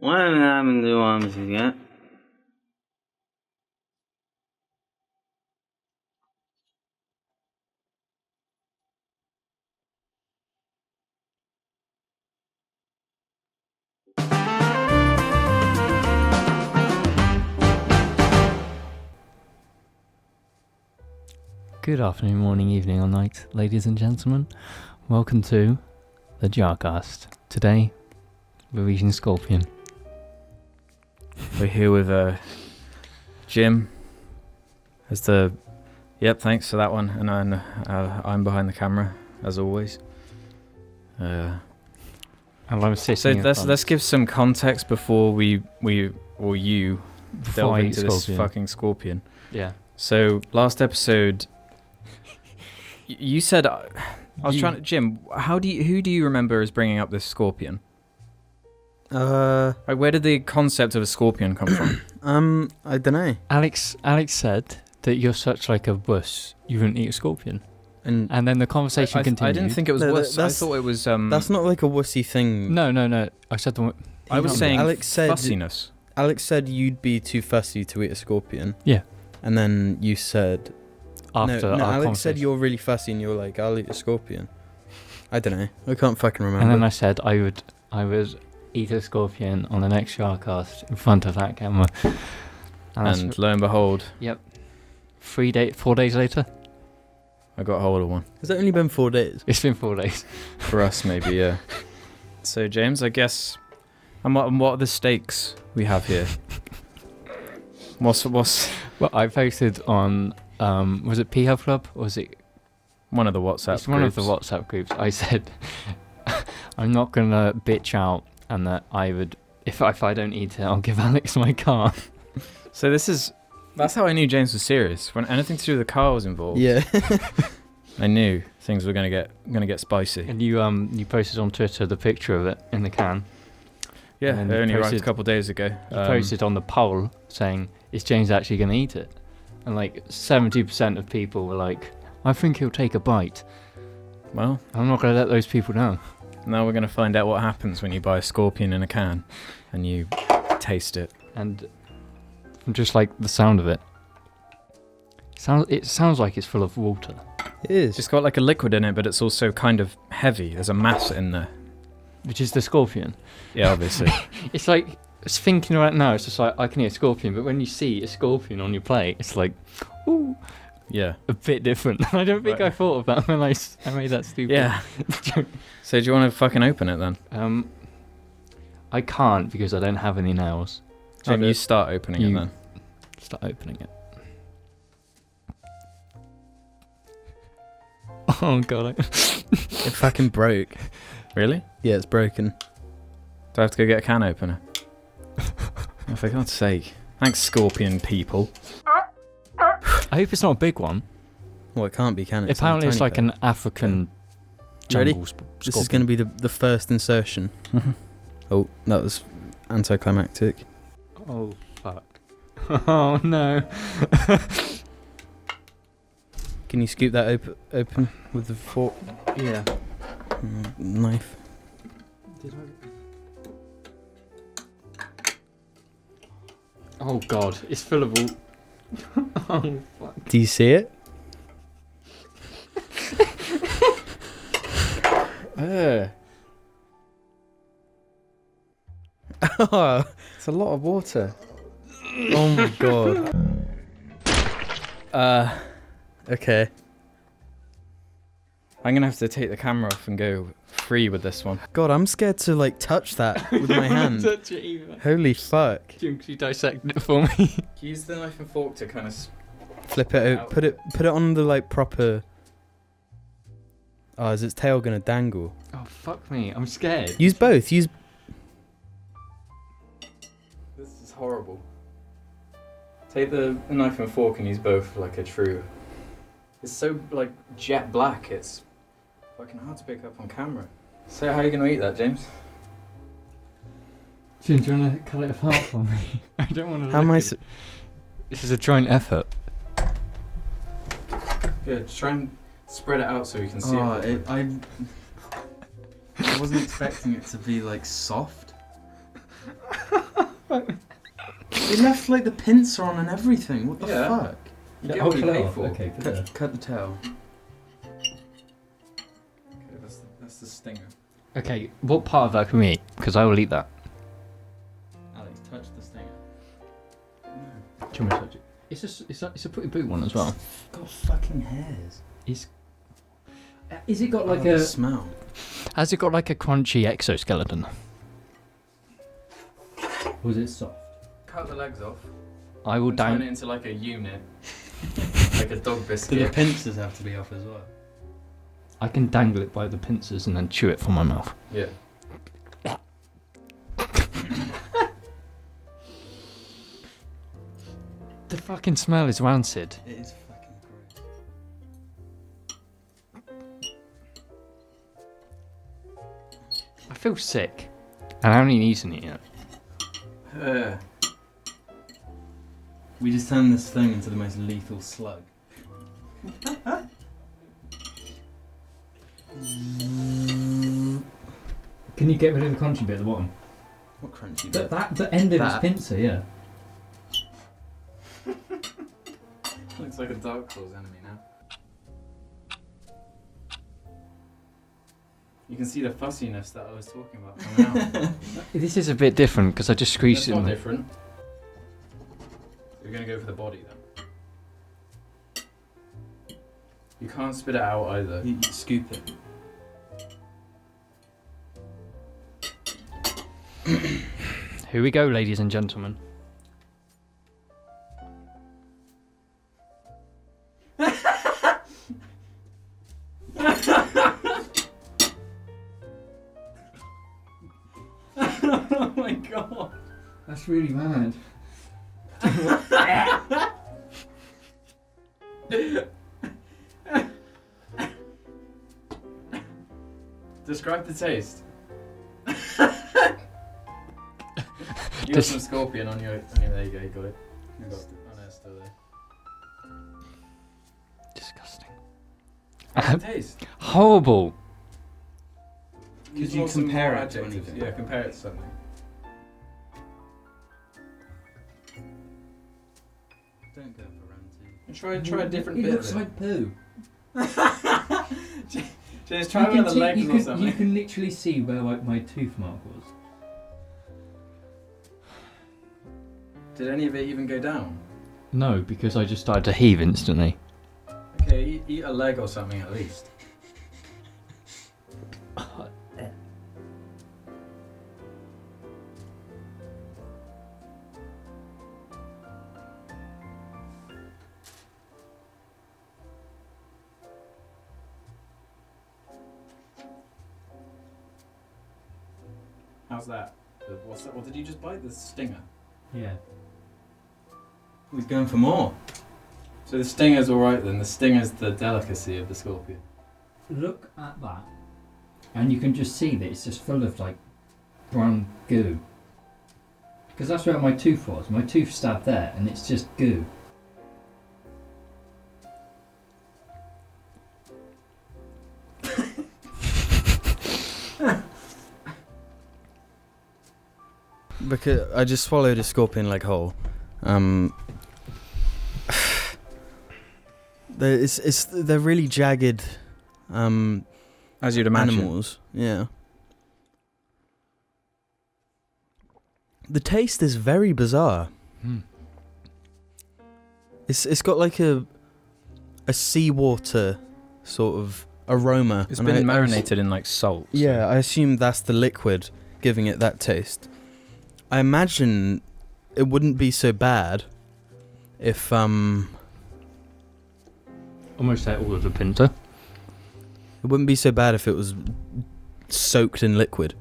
What happened to arms again? Good afternoon, morning, evening, or night, ladies and gentlemen. Welcome to the JARCAST. Today, we're reading Scorpion. We're here with Jim as the... Yep, thanks for that one. And I'm behind the camera, as always. And I'm sitting So in front. let's give some context before you delve I eat into this Scorpion. fucking Scorpion. Yeah. So, last episode... You said... I was trying to... Jim, who do you remember as bringing up this Scorpion? Like, where did the concept of a scorpion come from? I don't know. Alex said that you're such like a wuss, you wouldn't eat a scorpion. And And then the conversation continued. I didn't think it was No, wuss. I that's- thought it was... that's not like a wussy thing. No. I said the one... I was No, saying Alex said- fussiness. Alex said you'd be too fussy to eat a scorpion. Yeah. And then you said... After no, our Alex conversation. said you're really fussy and you're like, I'll eat a scorpion. I don't know. I can't fucking remember. And then I said I would eat a scorpion on the next JARCAST in front of that camera. And lo and behold, Yep. 4 days later? I got hold of one. Has it only been 4 days? It's been 4 days. For us, maybe, yeah. So, James, I guess... And what are the stakes we have here? What's Well, I posted on, was it P Health Club or was it? one of the WhatsApp It's one of the groups? WhatsApp groups. I said, I'm not going to bitch out and that I would, if I don't eat it, I'll give Alex my car. So that's how I knew James was serious. When anything to do with the car was involved, Yeah. I knew things were gonna get spicy. And you posted on Twitter the picture of it in the can. Yeah, and it you only arrived a posted- couple of days ago. You posted on the poll saying, is James actually going to eat it? And like 70% of people were like, I think he'll take a bite. Well, I'm not going to let those people down. now we're gonna find out what happens when you buy a scorpion in a can and you taste it. And from just like the sound of it, it sounds like it's full of water. It is. It's got like a liquid in it, but it's also kind of heavy. There's a mass in there. Which is the scorpion. Yeah, obviously. It's like, it's thinking right now, it's just like, I can eat a scorpion, but when you see a scorpion on your plate, it's like, ooh, Yeah. a bit different. I don't think Right. I thought of that when I made that stupid. Yeah. So do you want to fucking open it then? I can't because I don't have any nails. Jim, Okay. you start opening it You- then. Start opening it. Oh god. It fucking broke. Really? Yeah, it's broken. Do I have to go get a can opener? Oh, for God's sake. Thanks, scorpion people. I hope it's not a big one. Well, it can't be, can it? Apparently it's like an. an African Ready? jungle This is going to be the first insertion. Oh, that was anticlimactic. Oh fuck. Oh no. Can you scoop that open with the fork? Yeah. Knife. Oh god, it's full of all. Oh fuck. Do you see it? Oh, It's a lot of water. oh my god. Okay. I'm going to have to take the camera off and go free with this one. God, I'm scared to like touch that with my hand. Touch it either. Holy fuck. Jim, could you dissect it for me? Use the knife and fork to kind of... Flip it out. Put it on the like proper. Oh, is its tail gonna dangle? Oh fuck me, I'm scared. Use both. Use. This is horrible. Take the knife and fork and use both like a true... It's so like jet black, it's fucking hard to pick up on camera. So how are you going to eat that, James? Jim, do you want to cut it apart for me? I don't want to. How am I? This is a joint effort. Yeah, just try and spread it out so you can see it. I wasn't expecting it to be like soft. They left like the pincer on and everything. What the Yeah. fuck? You get what you pay for. Okay, put it Cut the tail. Okay, that's the stinger. there. Okay, what part of that can we eat? Because I will eat that. Alex, touch the stinger. Do you want me to touch it? It's a pretty big one as well. It's got fucking hairs. Is it got like The smell. Has it got like a crunchy exoskeleton? Was it soft? Cut the legs off. I will And turn it down. into like a unit. Like a dog Do the biscuit. pincers have to be off as well? I can dangle it by the pincers and then chew it from my mouth. Yeah. The fucking smell is rancid. It is fucking gross. I feel sick, and I haven't even eaten it yet. We just turned this thing into the most lethal slug. Can you get rid of the crunchy bit at the bottom? What crunchy bit? The end of That? its pincer, yeah. Looks like a Dark Claws enemy now. You can see the fussiness that I was talking about coming out. This is a bit different because I just squeezed That's it. not in the- different. We're gonna go for the body then. You can't spit it out either. You scoop it. Here we go, ladies and gentlemen. Oh my god. That's really mad. Describe the taste. You got some scorpion on your. There you go. You got it. You got it. Oh no, it's still there. Disgusting. How's it taste? Horrible. Could you want some compare more it to adjectives? anything? Yeah, compare it to something. Don't go for ranty. And try a different It bit looks of it. like poo. James, try one of the legs or something. You can literally see where my tooth mark was. Did any of it even go down? No, because I just started to heave instantly. Okay, eat a leg or something at least. How's that? What's that? What did you just bite? The stinger. Yeah. He's going for more. So the stinger's alright then. The stinger's the delicacy of the scorpion. Look at that. And you can just see that it's just full of like brown goo. Because that's where my tooth was. My tooth stabbed there and it's just goo. Because I just swallowed a scorpion leg whole. They're really jagged. As you'd imagine. Animals. Yeah. The taste is very bizarre. It's got like a seawater sort of aroma. It's and been I marinated in like salt. so- Yeah, I assume that's the liquid giving it that taste. I imagine it wouldn't be so bad if Almost ate all of the pincer. it wouldn't be so bad if it was soaked in liquid.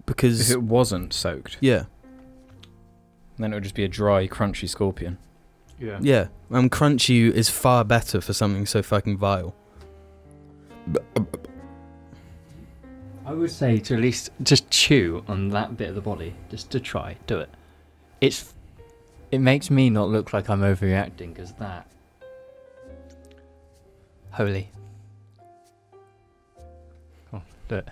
Because If it wasn't soaked, yeah, then it would just be a dry, crunchy scorpion. yeah, crunchy is far better for something so fucking vile. I would say to at least just chew on that bit of the body, just to try, do it. It makes me not look like I'm overreacting because that. Holy. Come on, do it.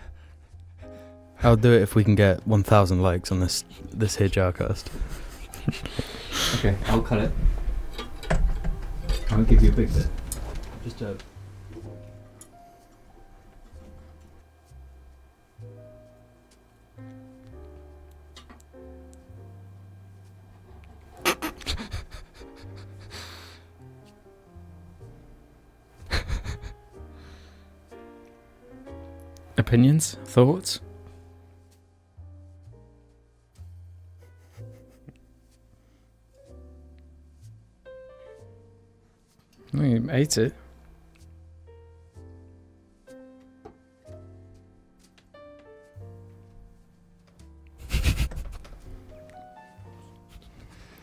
I'll do it if we can get 1,000 likes on this here JARCAST. Okay, I'll cut it. I'll give you a big bit. Just a... Opinions? Thoughts? No, you ate it.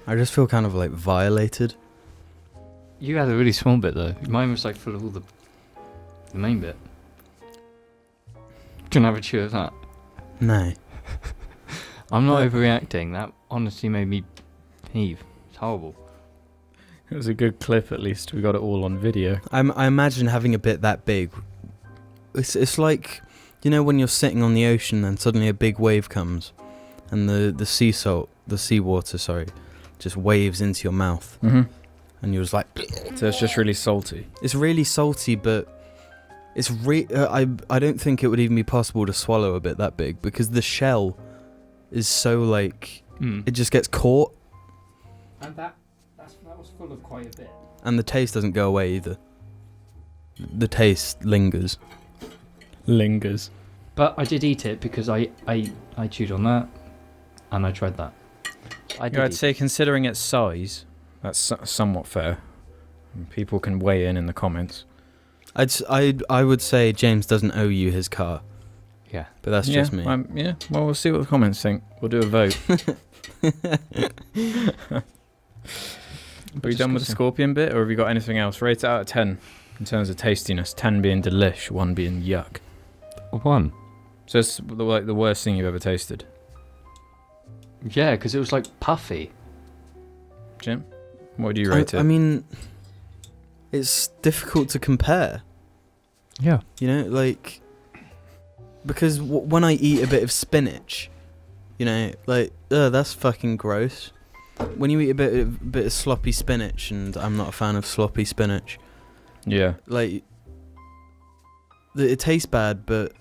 I just feel kind of like violated. You had a really small bit though. Mine was like full of all the main bit. Can I have a chew of that? No. I'm not overreacting. That honestly made me heave. It's horrible. It was a good clip, at least. We got it all on video. I imagine having a bit that big. It's like, you know, when you're sitting on the ocean and suddenly a big wave comes, and the seawater, just waves into your mouth, Mm-hmm. and you're just like. So it's just really salty. It's really salty, but it's I don't think it would even be possible to swallow a bit that big because the shell is so like it just gets caught. And that was full of quite a bit. And the taste doesn't go away either. The taste lingers. Lingers. But I did eat it because I chewed on that, and I tried that. I'd say, considering its size, that's somewhat fair. People can weigh in the comments. I would say James doesn't owe you his car. Yeah. But that's just me. Yeah, well, we'll see what the comments think. We'll do a vote. Are you done with the scorpion bit, or have you got anything else? Rate it out of 10 in terms of tastiness. 10 being delish, 1 being yuck. 1. So it's like the worst thing you've ever tasted. Yeah, because it was like puffy. Jim, what do you rate it? I mean, it's difficult to compare. Yeah. You know, like, because when I eat a bit of spinach, you know, like, that's fucking gross. When you eat a bit of sloppy spinach, and I'm not a fan of sloppy spinach. Yeah. Like, it tastes bad, but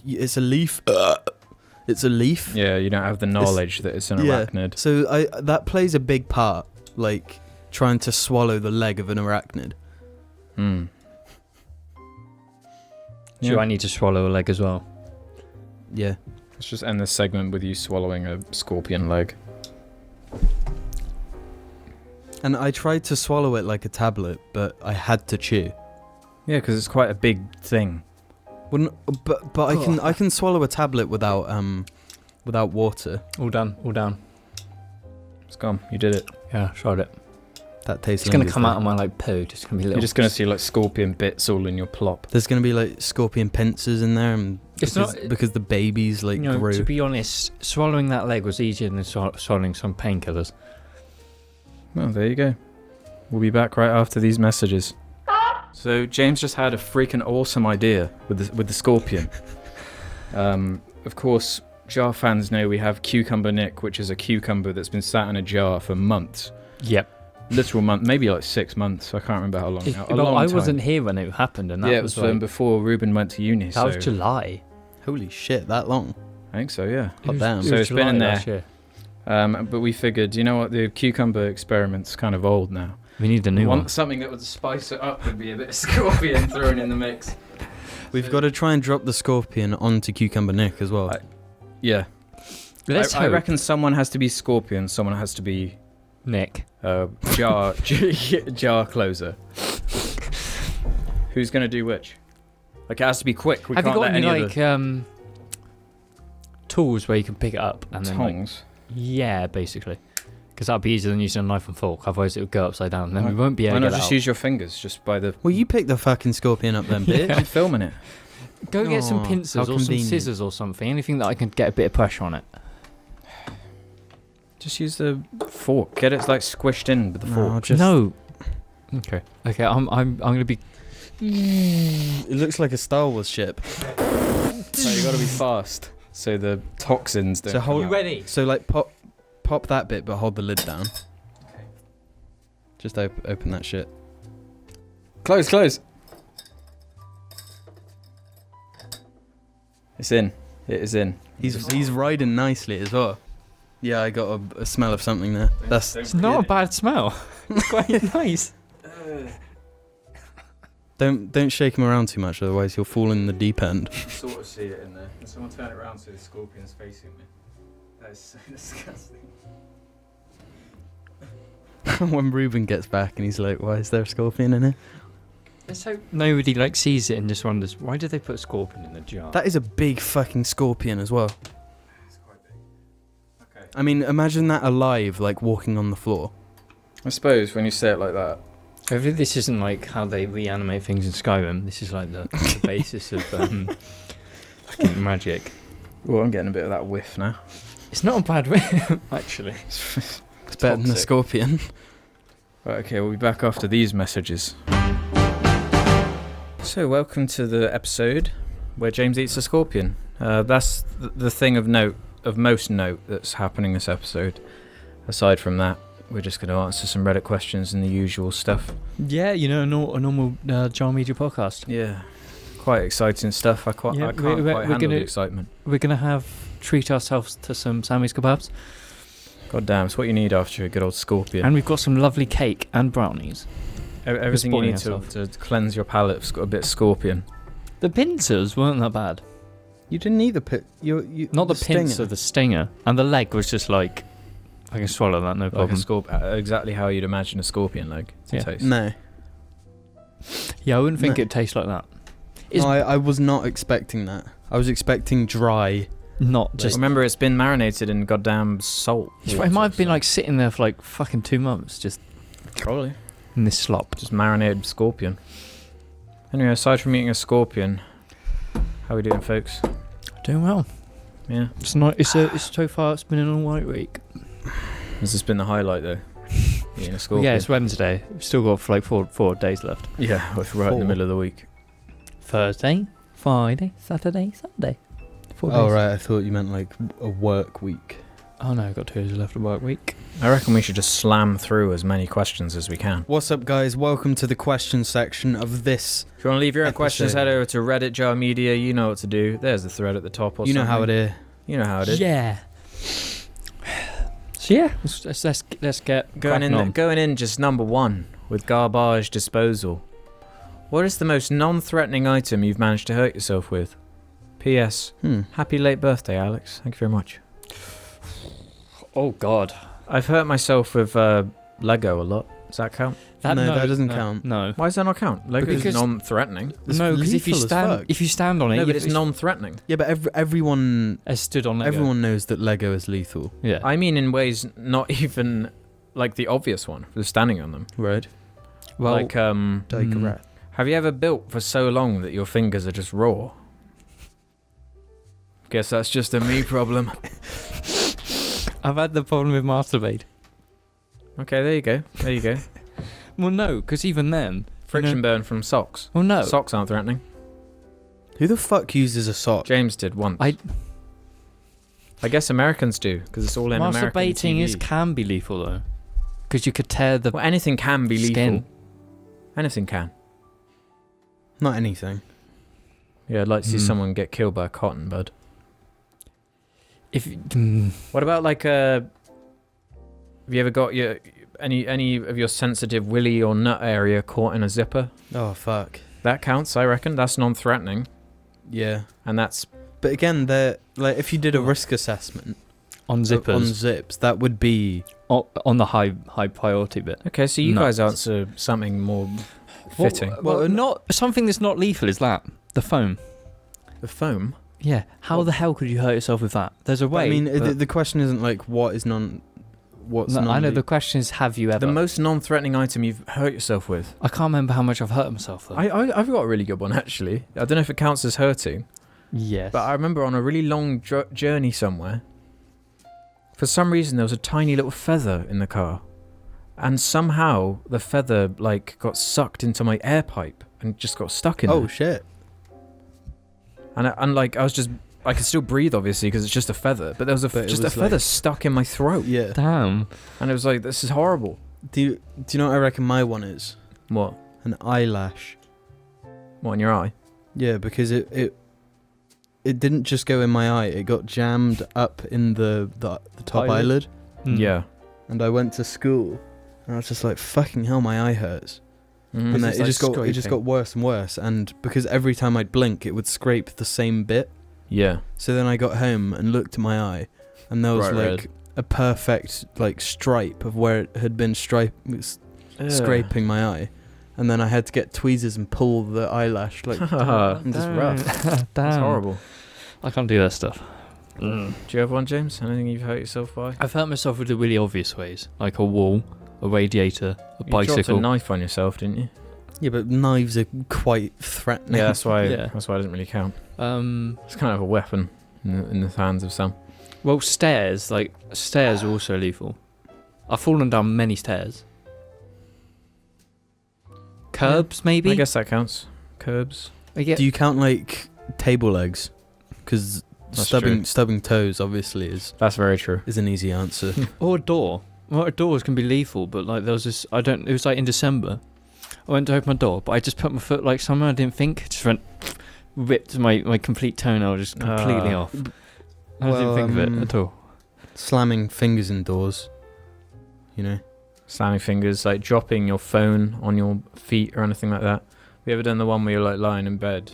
it's a leaf. It's a leaf. Yeah, you don't have the knowledge that it's an arachnid. So that plays a big part, like trying to swallow the leg of an arachnid. Hmm. Do I need to swallow a leg as well? Yeah. Let's just end this segment with you swallowing a scorpion leg. And I tried to swallow it like a tablet, but I had to chew. Yeah, because it's quite a big thing. But I can swallow a tablet without water. All done. It's gone. You did it. Yeah, tried it. That tastes. It's gonna come out of my like poo. Just gonna be little. You're just gonna see like scorpion bits all in your plop. There's gonna be like scorpion pincers in there, and because the babies like grew. To be honest, swallowing that leg was easier than swallowing some painkillers. Well, there you go. We'll be back right after these messages. So James just had a freaking awesome idea with the scorpion. Of course, jar fans know we have Cucumber Nick, which is a cucumber that's been sat in a jar for months. Yep. Literal month, maybe like 6 months. I can't remember how long. I wasn't here when it happened, and that it was was like, before Ruben went to uni. That was July. Holy shit, that long? I think so. Yeah. Hot damn. So it's been in there. Year. But we figured, you know what, the cucumber experiment's kind of old now. We need a new one. Something that would spice it up would be a bit of scorpion thrown in the mix. We've got to try and drop the scorpion onto Cucumber Nick as well. Yeah. I reckon someone has to be scorpion, someone has to be Nick. Jar closer. Who's gonna do which? Like, it has to be quick. We Have you can't got let any any tools where you can pick it up and then tongs. Yeah, basically. Because that'd be easier than using a knife and fork. Otherwise, it would go upside down. And then we won't be able Why to not get just out. use your fingers, just by the... Well, you pick the fucking scorpion up then, bitch. I'm filming it. Go get some Aw, pincers how or some convenient. scissors or something. Anything that I can get a bit of pressure on it. Just use the fork. Get it like squished in with the fork. No. Okay. Okay. I'm gonna be. It looks like a Star Wars ship. So you gotta be fast. so the toxins don't. So hold- come out. ready? So like pop that bit, but hold the lid down. Okay. Just open that shit. Close. It's in. It is in. He's riding nicely as well. Yeah, I got a smell of something there. That's It's not a bad smell. It's quite nice. don't shake him around too much, otherwise he'll fall in the deep end. You sort of see it in there. Can someone turn it around so the scorpion's facing me? That is so disgusting. When Ruben gets back and he's like, "Why is there a scorpion in here?" Let's hope nobody like sees it and just wonders why did they put a scorpion in the jar. That is a big fucking scorpion as well. It's quite big. Okay. I mean, imagine that alive, like walking on the floor. I suppose when you say it like that. Hopefully this isn't like how they reanimate things in Skyrim. This is like the basis of fucking magic. Oh, I'm getting a bit of that whiff now. It's not a bad way, actually. It's better than a Toxic. scorpion. Right, okay, we'll be back after these messages. So, welcome to the episode where James eats a scorpion. That's the thing of most note that's happening this episode. Aside from that, we're just going to answer some Reddit questions and the usual stuff. Yeah, you know, a normal Jar Media podcast. Yeah, quite exciting stuff. I can't Yeah, quite we're handle gonna- the excitement. We're going to treat ourselves to some Sammy's kebabs. God damn, it's what you need after a good old scorpion. And we've got some lovely cake and brownies. Everything you spoiling need to ourselves. cleanse your palate's got a bit of scorpion. The pincers weren't that bad. You didn't either Not the pincer, the stinger. And the leg was just like, I can swallow that, no Like problem. exactly how you'd imagine a scorpion leg to Yeah. taste. No. Yeah, I wouldn't think No. it'd taste like that. It's No, I was not expecting that. I was expecting dry. not Just just... remember, it's been marinated in goddamn salt. It water, might have been so- like sitting there for like fucking 2 months, just probably in this slop. just marinated scorpion. Anyway, aside from eating a scorpion, how are we doing, folks? Doing well. Yeah. It's not. It's so far. It's been an all right week. Has this been the highlight though? Eating a scorpion. Yeah, it's Wednesday. We've still got like four days left. Yeah, we're right in the 4. middle of the week. Thursday, Friday, Saturday, Sunday. 4 days. Oh right, I thought you meant like a work week. Oh no, I've got 2 days left of work week. I reckon we should just slam through as many questions as we can. What's up, guys? Welcome to the question section of this. If you want to leave your own questions, Episode. head over to Reddit Jar Media. You know what to do. There's the thread at the top. Or You know how it something. is. You know how it is. Yeah. So yeah, let's get Going cracking on. in just number 1 with garbage disposal. What is the most non-threatening item you've managed to hurt yourself with? P.S. Happy late birthday, Alex. Thank you very much. Oh God. I've hurt myself with Lego a lot. Does that count? No, that doesn't count. No. Why does that not count? Lego is Because- non-threatening. It's No, because if you lethal as fuck. stand on it, No, but you- it's non-threatening. Yeah, but everyone has stood on Lego. everyone knows that Lego is lethal, Yeah. I mean in ways not even like the obvious one, for standing on them. right? well, Like, have you ever built for so long that your fingers are just raw? Guess that's just a me problem. I've had the problem with masturbate. Okay, there you go. There you go. Well, no, because even then, Friction burn from socks. well, no. Socks aren't threatening. Who the fuck uses a sock? James did once. I- guess Americans do, because it's all in American Masturbating TV. can be lethal though, because you could tear the Well, anything can be skin. lethal. Anything can. Not anything. Yeah, I'd like to see Hmm. someone get killed by a cotton bud. If What about like have you ever got your any of your sensitive willy or nut area caught in a zipper? Oh fuck. That counts, I reckon. That's non-threatening, Yeah. and that's But again, they're like if you did a risk assessment on zippers on zips, that would be on the high priority bit. okay. So you Nuts. guys answer something more fitting. Well, not something that's not lethal is that the foam. The foam. Yeah. How the hell could you hurt yourself with that? There's a But way. I mean, but- the question isn't like what's No, non. I know the question is, have you ever? The most non-threatening item you've hurt yourself with. I can't remember how much I've hurt myself though. I've got a really good one actually. I don't know if it counts as hurting, Yes. but I remember on a really long journey somewhere. For some reason, there was a tiny little feather in the car, and somehow the feather like got sucked into my air pipe and just got stuck in Oh there. shit. And like I was just I could still breathe, obviously, because it's just a feather. But there was But it just a was feather like- stuck in my throat. Yeah. Damn. And it was like, this is horrible. Do you know what I reckon my one is? What? An eyelash. What, in your eye? Yeah, because it didn't just go in my eye. It got jammed up in the top eyelid. Mm. Yeah. And I went to school, and I was just like, "Fucking hell, my eye hurts." Mm. And This then is it like just got worse and worse. And because every time I'd blink, it would scrape the same bit. Yeah. So then I got home and looked at my eye, and there was Bright like red. a perfect like stripe of where it had been scraping my eye. And then I had to get tweezers and pull the eyelash like and just rough. Damn. That's horrible. I can't do that stuff. Do you have one, James? Anything you've hurt yourself by? I've hurt myself with the really obvious ways, like a wall, a radiator, a You dropped a bicycle. knife on yourself, didn't you? Yeah, but knives are quite threatening. Yeah, that's why. Yeah. That's why it doesn't really count. Um, It's kind of a weapon in the hands of some. well, stairs are also lethal. I've fallen down many stairs. Curbs, maybe. I guess that counts. Curbs. I get. Do you count like table legs? Because That's stubbing toes obviously That's very true. is an easy answer. Or a door. Well, doors can be lethal, but like there was this. It was like in December. I went to open my door, but I just put my foot like somewhere I didn't think. Just went, ripped my complete toenail just completely off. I didn't think of it at all. Slamming fingers in doors, you know. Slamming fingers, like dropping your phone on your feet or anything like that. Have you ever done the one where you're like lying in bed?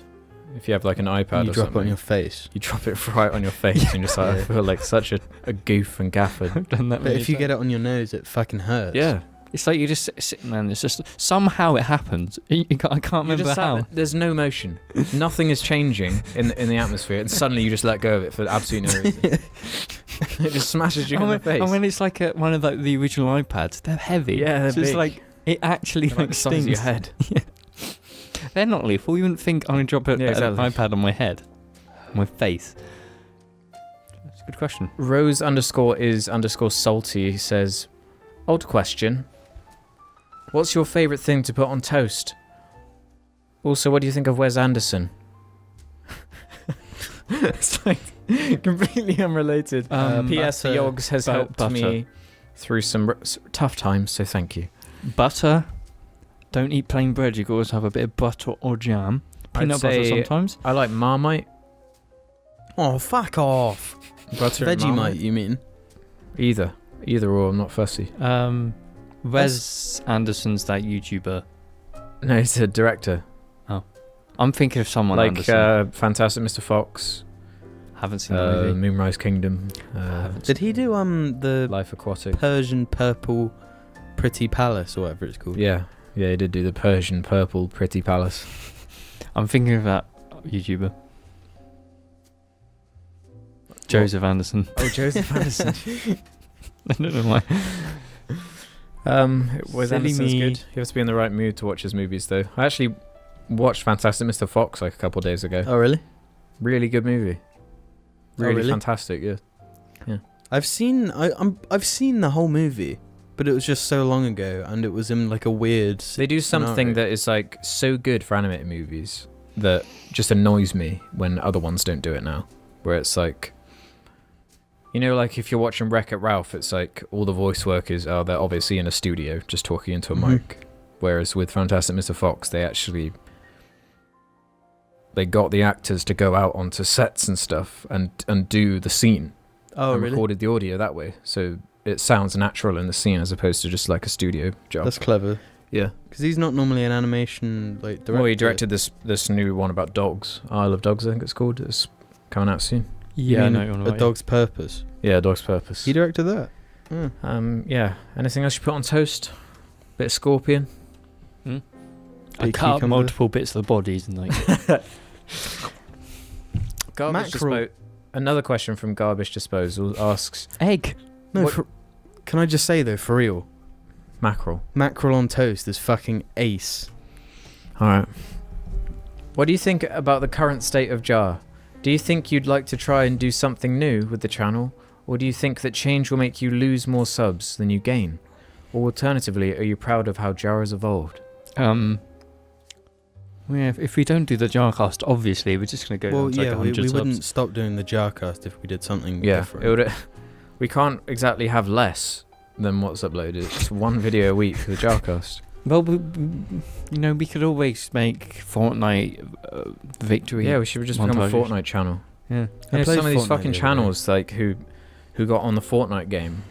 If you have like an iPad You or drop something, it on your face. you drop it right on your face and you're just like, I feel like such a goof and gaffer. I've done that. But many if you times. get it on your nose, it fucking hurts. Yeah. It's like you're just sitting there and it's just somehow it happens. I can't You're remember just sat how. there, there's no motion. Nothing is changing in the atmosphere, and suddenly you just let go of it for absolutely no reason. It just smashes you in the face. And when it's like one of like the original iPads, they're heavy. Yeah, they're so it's big. like it actually They're like the size of stings. your head. They're not lethal. You wouldn't think I'm gonna drop Yeah, an exactly. iPad on my head, my face. That's a good question. Rose_is_salty says, odd question. What's your favourite thing to put on toast? Also, what do you think of Wes Anderson? It's like completely unrelated. P.S. Butter. Yogs has helped Butter. me through some tough times, so thank you. Butter. Don't eat plain bread. You can always have a bit of butter or jam. I'd Peanut butter say sometimes. I like Marmite. Oh, fuck off. Butter and Vegemite, Marmite. you mean? Either or, I'm not fussy. Wes Anderson's that YouTuber. No, he's a director. I'm thinking of someone Like Anderson. Fantastic Mr. Fox, Haven't seen the movie. Moonrise Kingdom, Did he do the Life Aquatic. Persian purple pretty palace or whatever it's called? Yeah, he did do the Persian Purple Pretty Palace. I'm thinking of that YouTuber. Joseph Anderson. Oh, Joseph Anderson. I don't know why. Wes Silly Anderson's me. good. You have to be in the right mood to watch his movies, though. I actually watched Fantastic Mr. Fox like a couple of days ago. Oh, really? Really good movie. Really, really? fantastic. Yeah. I've seen the whole movie, but it was just so long ago, and it was in like a weird. They do something scenario. that is like so good for animated movies that just annoys me when other ones don't do it now. Where it's like, you know, like if you're watching Wreck-It Ralph, it's like all the voice work is, they're obviously in a studio just talking into a Mhm. mic. Whereas with Fantastic Mr. Fox, they got the actors to go out onto sets and stuff and do the scene. Oh, and really? recorded the audio that way. So it sounds natural in the scene as opposed to just like a studio job. That's clever. Yeah. Because he's not normally an animation like director. Well, he directed this new one about dogs. Isle of Dogs, I think it's called. It's coming out soon. You Yeah, I mean know what you're on A about, yeah. Dog's Purpose. Yeah, Dog's Purpose. He directed that. Yeah. Anything else you put on toast? Bit of scorpion. I Big cut up cucumber. multiple bits of the bodies and like. Garbage Mackerel. Another question from Garbage Disposal asks Egg. No, What- can I just say though, for real, mackerel. mackerel on toast is fucking ace. All right. What do you think about the current state of JAR? Do you think you'd like to try and do something new with the channel, or do you think that change will make you lose more subs than you gain? Or alternatively, are you proud of how JAR has evolved? Yeah, if we don't do the JARCAST, obviously we're just going to go Well, down to like yeah, 100 we subs. wouldn't stop doing the JARCAST if we did something Yeah, different. it would. We can't exactly have less than what's uploaded. It's just one video a week for the JARCAST. Well, we could always make Fortnite victory. Yeah, we should just become a montages. Fortnite channel. Yeah. I Yeah, played some of these Fortnite fucking the other channels like who got on the Fortnite game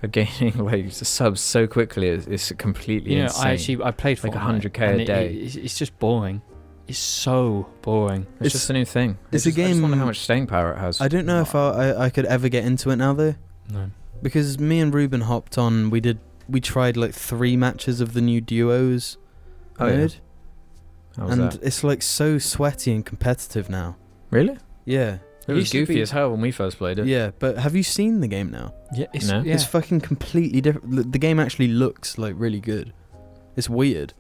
are gaining like subs so quickly. It's completely insane. I played Fortnite. Like 100K a and day. It's just boring. It's so boring. It's just a new thing. It's a I just game- wonder how much staying power it has. I don't know if I could ever get into it now though, No. because me and Ruben hopped on. We tried like 3 matches of the new duos Oh, yeah. mode, How was and that? it's like so sweaty and competitive now. Really? Yeah, It was used to goofy be- as hell when we first played it. yeah. But have you seen the game now? Yeah, it's No. yeah. It's fucking completely different. The game actually looks like really good. It's weird.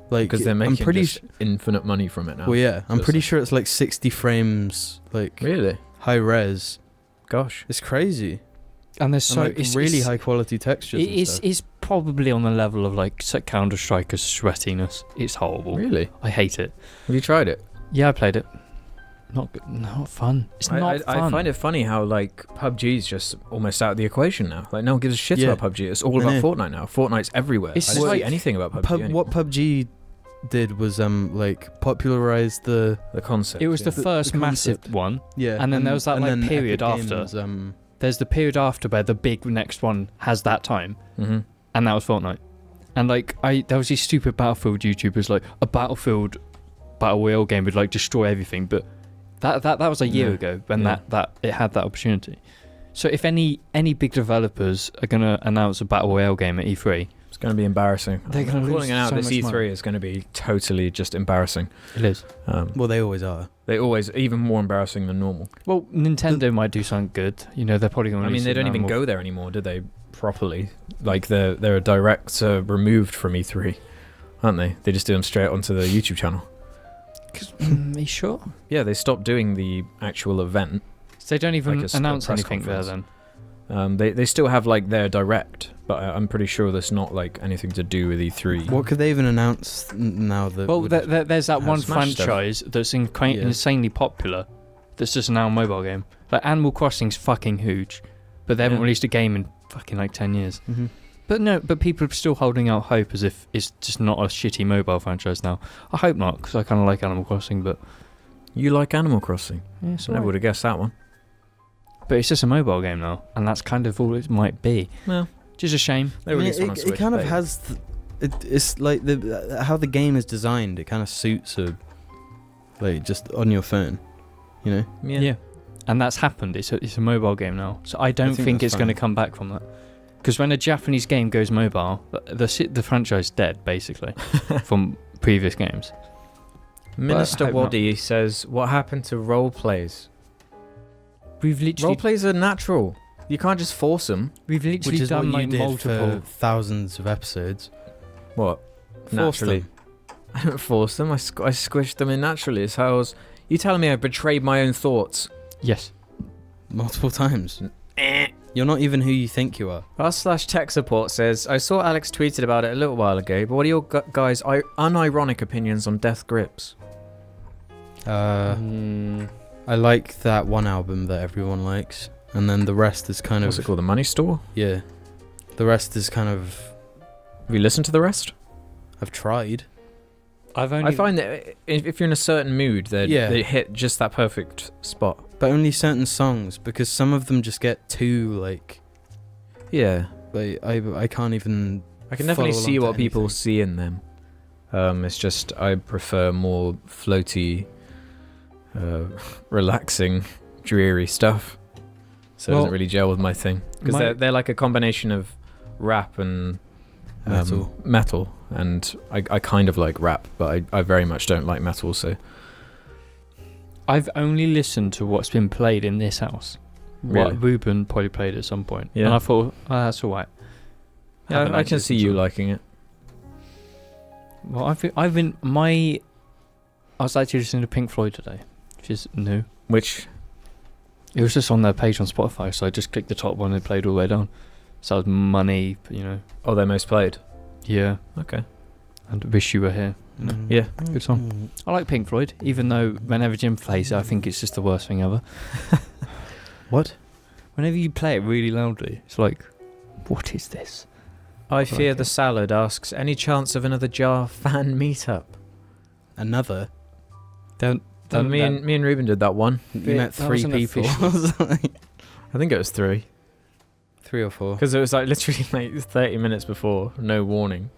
Like Because they're making I'm pretty just infinite money from it now. well, yeah. I'm So pretty it's sure it's like 60 frames, like Really? high res. Gosh. It's crazy. and there's And so like it's really it's, high quality textures. and It's stuff. it's probably on the level of like Counter Strike's sweatiness. It's horrible. Really? I hate it. Have you tried it? Yeah, I played it. Not good. Not fun. It's not fun. I find it funny how like PUBG's just almost out of the equation now. Like no one gives a shit Yeah. about PUBG. It's all I about know. Fortnite now. Fortnite's everywhere. It's I don't like- see anything about PUBG anymore. What PUBG did was like popularized the The concept. It was yeah. the first the massive concept. one. yeah, And then there was that, and like, then period Epic after. Games, There's the period after where the big next one has that time, Mhm. and that was Fortnite. And like there was these stupid Battlefield YouTubers like a Battlefield battle royale game would like destroy everything, but that was a year Yeah. ago when Yeah. that it had that opportunity. So if any big developers are gonna announce a battle royale game at E3, It's going to be embarrassing. They're gonna lose Calling it out so this much E3 money. is going to be totally just embarrassing. it is. well, they always are. They always even more embarrassing than normal. Well, Nintendo might do something good. You know, they're probably gonna. I mean, release they it don't now even more. go there anymore, do they? Properly, like they're a direct removed from E3, aren't they? They just do them straight onto the YouTube channel. Are you sure? Yeah, they stopped doing the actual event. So they don't even Like a announce press anything there conference. then. They still have like their direct, but I'm pretty sure that's not like anything to do with E3. What could they even announce now that? Well, would- there's that have one Smash stuff. franchise that's Yeah. insanely popular. That's just now a mobile game. Like Animal Crossing's fucking huge, but they haven't Yeah. released a game in fucking like 10 years. Mhm. But people are still holding out hope as if it's just not a shitty mobile franchise now. I hope not, because I kind of like Animal Crossing, but You like Animal Crossing? yeah, it's I never alright. would have guessed that one. But it's just a mobile game now, and that's kind of all it might be. Well, Which is a shame. they I mean, released one on it Switch. kind of but- has. It's like how the game is designed. It kind of suits like just on your phone, you know. Yeah. And that's happened. It's a mobile game now, so I don't think think that's it's going to fine. come back from that. Because when a Japanese game goes mobile, the franchise is dead basically from previous games. Minister I hope not. Waddy says, "What happened to role plays? We've literally Role plays are natural. You can't just force them. We've literally Which is what done you like did multiple. for thousands of episodes. What? Forced Naturally. them. I don't force them. I squished them in naturally. It's how I was. You telling me I betrayed my own thoughts? Yes. Multiple times. You're not even who you think you are. R/tech support says, I saw Alex tweeted about it a little while ago, but what are your guys' unironic opinions on Death Grips? I like that one album that everyone likes, and then the rest is kind What's it of called? The Money Store? yeah. The rest is kind of Have you listened to the rest? I've tried. I've only. I find that if you're in a certain mood, Yeah. they hit just that perfect spot. But only certain songs, because some of them just get too like Yeah. I can't even. I can definitely follow see along what to people anything. see in them. It's just I prefer more floaty, relaxing, dreary stuff. So it Well, doesn't really gel with my thing. Because my- they're like a combination of rap and metal. And I kind of like rap, but I very much don't like metal. So I've only listened to what's been played in this house. Really? What Ruben probably played at some point. Yeah. And I thought, that's alright. yeah, Haven't I actually can see listened you to it. liking it. Well, I was actually listening to Pink Floyd today, which is new. Which It was just on their page on Spotify, so I just clicked the top one and it played all the way down. So that was Money, you know. their most played. Yeah. Okay. And Wish You Were Here. Yeah. Good song. I like Pink Floyd, even though whenever Jim plays it, I think it's just the worst thing ever. What? Whenever you play it really loudly, it's like, what is this? I fear like the it. salad asks, any chance of another Jar fan meetup? Another? Me and Ruben did that one. You met that 3 wasn't people. official. I think it was 3. 3 or 4. Because it was like literally like 30 minutes before, no warning.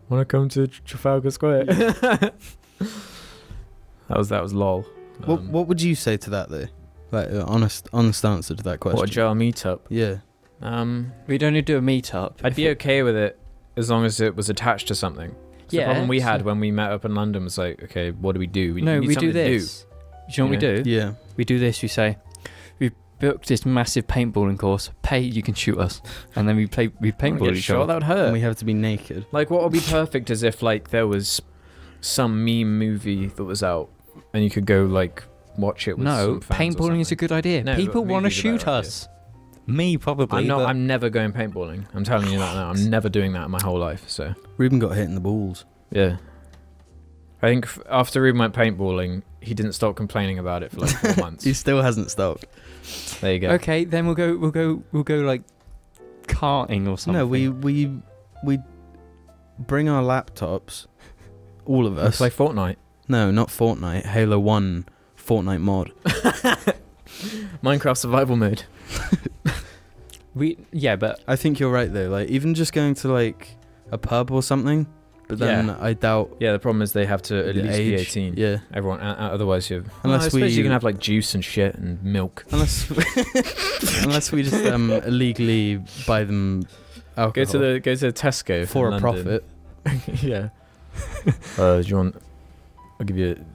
Want to come to Trafalgar Square? that was lol. What would you say to that though? Like honest answer to that question. What, a Jar meetup? Yeah. We'd only do a meetup. I'd be okay with it as long as it was attached to something. So the problem we had when we met up in London was like, okay, what do we do? We need we something do this. Do you know what we do? Yeah. We do this. We say, we booked this massive paintballing course. Pay, you can shoot us, and then we paintball each other. That would hurt. And we have to be naked. Like, what would be perfect is if like there was some meme movie that was out, and you could go like watch it with some fans or paintballing is a something. good idea. No, People but want to movies are shoot better us. Me probably. I'm never going paintballing. I'm telling you that now. I'm never doing that in my whole life. So Ruben got hit in the balls. yeah. I think after Ruben went paintballing, he didn't stop complaining about it for like 4 months. He still hasn't stopped. There you go. Okay, then we'll go like karting or something. No, we bring our laptops, all of Let's us. play Fortnite. No, not Fortnite. Halo 1 Fortnite mod. Minecraft survival mode. But I think you're right though. Like even just going to like a pub or something. But then I doubt. Yeah, the problem is they have to at the least be age. 18. Yeah. Everyone, otherwise you. Unless I suppose we- you can have like juice and shit and milk. Unless we just illegally buy them alcohol. Go to the Tesco for in a London. profit. Yeah. Do you want? I'll give you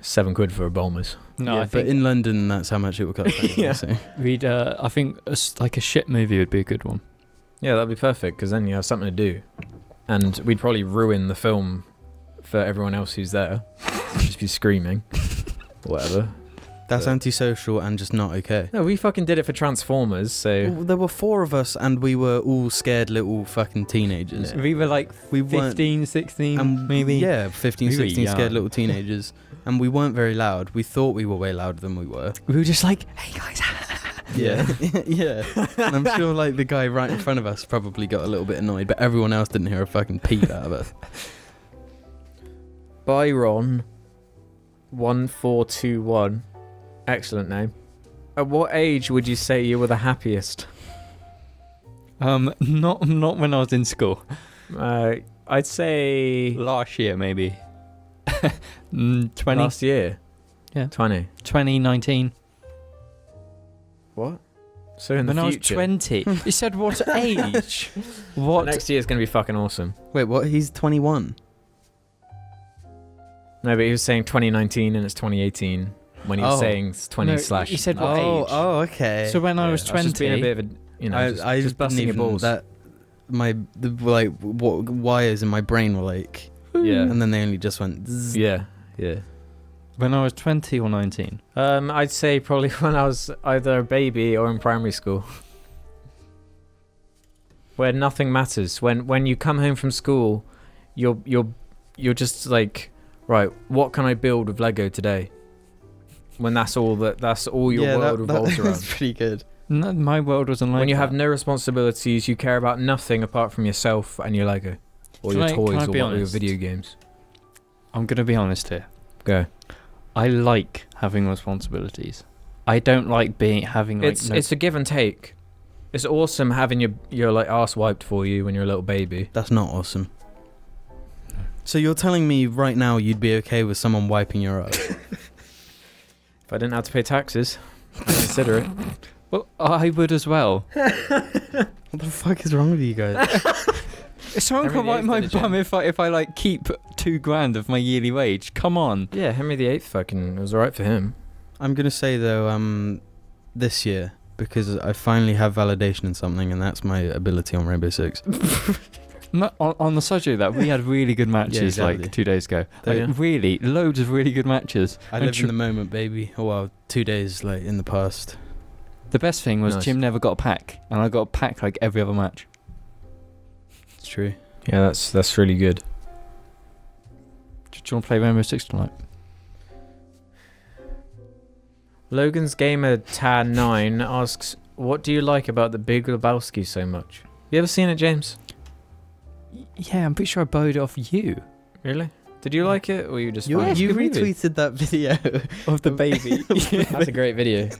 £7 for a Bulmers. no, Yeah, I but think in London that's how much it would cost. Anyway, Yeah. so. we'd. I think like a shit movie would be a good one. Yeah, that'd be perfect because then you have something to do, and we'd probably ruin the film for everyone else who's there. Just be screaming, whatever. That's But- antisocial and just not okay. No, we fucking did it for Transformers, so Well, there were 4 of us and we were all scared little fucking teenagers. Yeah. We were like We weren't 15, 16, and maybe. Yeah, 15, We were 16 scared young. little teenagers. And we weren't very loud. We thought we were way louder than we were. We were just like, hey guys. Yeah. Yeah. And I'm sure like the guy right in front of us probably got a little bit annoyed, but everyone else didn't hear a fucking peep out of us. Byron 1421. Excellent name. At what age would you say you were the happiest? Not when I was in school. I'd say Last year maybe. 20, last year. Yeah. 20. 2019. What? So in When the I was future. 20. You said what age? The What? next year is going to be fucking awesome. Wait, what? He's 21. No, but he was saying 2019 and it's 2018 when he was Oh. saying it's 20 No, slash. he said what Oh, age? oh, okay. So when I was just 20, being a bit of a, you know, I just busting didn't your even balls. that like what wires in my brain were like, Yeah. and then they only just went. Zzz. Yeah. when I was 20 or 19. I'd say probably when I was either a baby or in primary school. Where nothing matters. When you come home from school, you're just like, right, what can I build with Lego today? When that's all your Yeah, world revolves around. That's pretty good. No, my world wasn't like When you that. have no responsibilities, you care about nothing apart from yourself and your Lego. Or Can your I- can toys I or be what, your honest? video games. I'm going to be honest here. Go. I like having responsibilities. I don't like having like It's a give and take. It's awesome having your like ass wiped for you when you're a little baby. That's not awesome. So you're telling me right now you'd be okay with someone wiping your ass? If I didn't have to pay taxes, I'd consider it. Well, I would as well. What the fuck is wrong with you guys? Someone Henry can wipe VIII my in the gym. bum if I like keep $2,000 of my yearly wage. Come on. Yeah, Henry VIII fucking, it was alright for him. I'm gonna say though, this year, because I finally have validation in something, and that's my ability on Rainbow Six. No, on the subject of that, we had really good matches exactly. like 2 days ago. Oh, Like, yeah? really, loads of really good matches. I And live in the moment, baby. Oh well, 2 days like in the past. the best thing was Nice. Jim never got a pack, and I got a pack like every other match. It's true. Yeah, that's really good. you want to play Rainbow Six tonight? Logan's Gamer Tan 9 asks, what do you like about The Big Lebowski so much? You ever seen it, James? Yeah, I'm pretty sure I borrowed it off you. Really? Did you like it, or you just You find it? good movie. retweeted that video. Of the baby. That's a great video.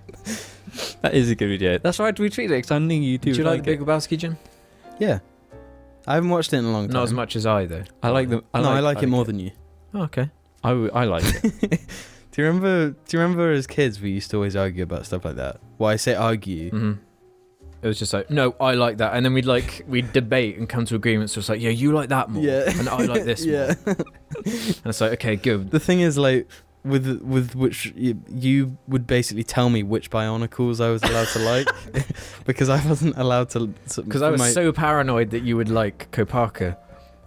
That is a good video. That's why I retweeted it, because I knew you do. Did you like Big Lebowski, Jim? Yeah. I haven't watched it in a long time. Not as much as I, though. I like them. I like it more than you. Oh, okay. I like it. Do you remember as kids we used to always argue about stuff like that? Well, I say argue. Mm-hmm. It was just like, no, I like that, and then we'd debate and come to agreements. So it's like, yeah, you like that more, and I like this more. And it's like, okay, good. The thing is, like, with which you would basically tell me which Bionicles I was allowed to like, because I wasn't allowed to. Because I was so paranoid that you would like Kopaka.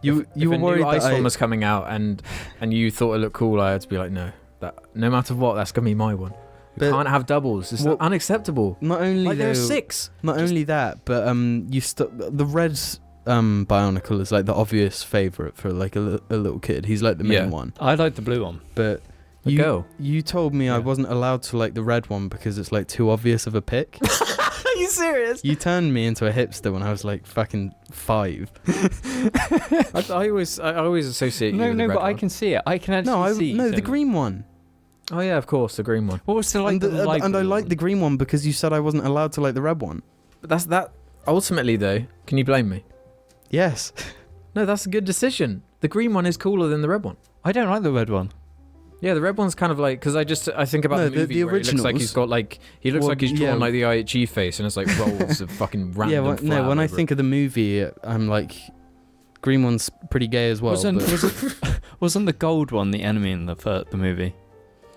You were if worried a new that ice one was coming out, and you thought it looked cool. I had to be like, no, that no matter what, that's gonna be my one. You can't have doubles. It's unacceptable. Not only like there are 6. Not only that, but the Red's Bionicle is like the obvious favorite for like a little kid. He's like the main one. I like the blue one, but you told me I wasn't allowed to like the red one because it's like too obvious of a pick. Are you serious? You turned me into a hipster when I was like fucking 5. I always associate you with the red but one. I can see it. I can actually see. The green one. Oh yeah, of course, the green one. What was the like? And I like the green one because you said I wasn't allowed to like the red one. But that's that. Ultimately, though, can you blame me? Yes. No, that's a good decision. The green one is cooler than the red one. I don't like the red one. Yeah, the red one's kind of like, because I think about the movie where he looks like he's got like he's drawn like the IHE face, and it's like rolls of fucking random. Yeah, when I think of the movie, I'm like, green one's pretty gay as well. Wasn't the gold one the enemy in the movie?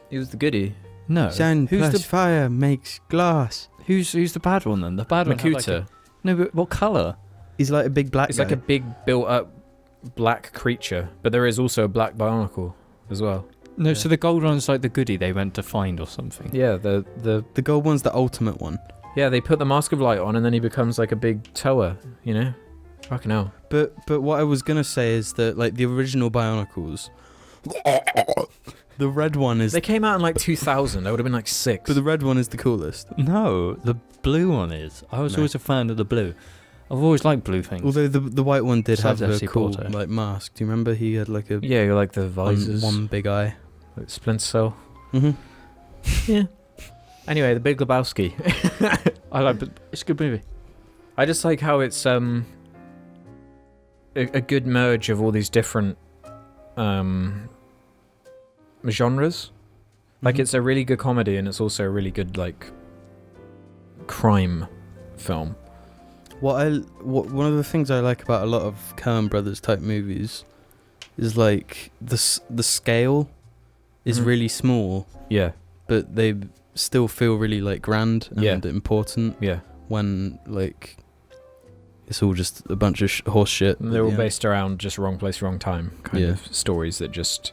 He was the goodie. No. Sand plus fire makes glass. Who's the bad one then? The bad one. Makuta. No, but what colour? He's like a big black. It's guy. like a big built-up black creature, but there is also a black Bionicle as well. No, so the gold one's like the goodie they went to find or something. Yeah, the gold one's the ultimate one. Yeah, they put the Mask of Light on, and then he becomes like a big tower. You know, fucking hell. But what I was gonna say is that like the original Bionicles. The red one is. They came out in like 2000. I would have been like 6. But the red one is the coolest. No, the blue one is. I was always a fan of the blue. I've always liked blue things. Although the white one did Besides have a FC cool Porto. like mask. Do you remember he had like a Yeah, you like the visors. one big eye. Like Splinter Cell. Mm-hmm. Yeah. Anyway, The Big Lebowski. I like it. It's a good movie. I just like how it's a good merge of all these different genres. Like it's a really good comedy, and it's also a really good like crime film. One of the things I like about a lot of Coen Brothers type movies is like the scale is really small. Yeah. But they still feel really like grand and important. Yeah. When like it's all just a bunch of horse shit. And they're all based around just wrong place, wrong time kind of stories that just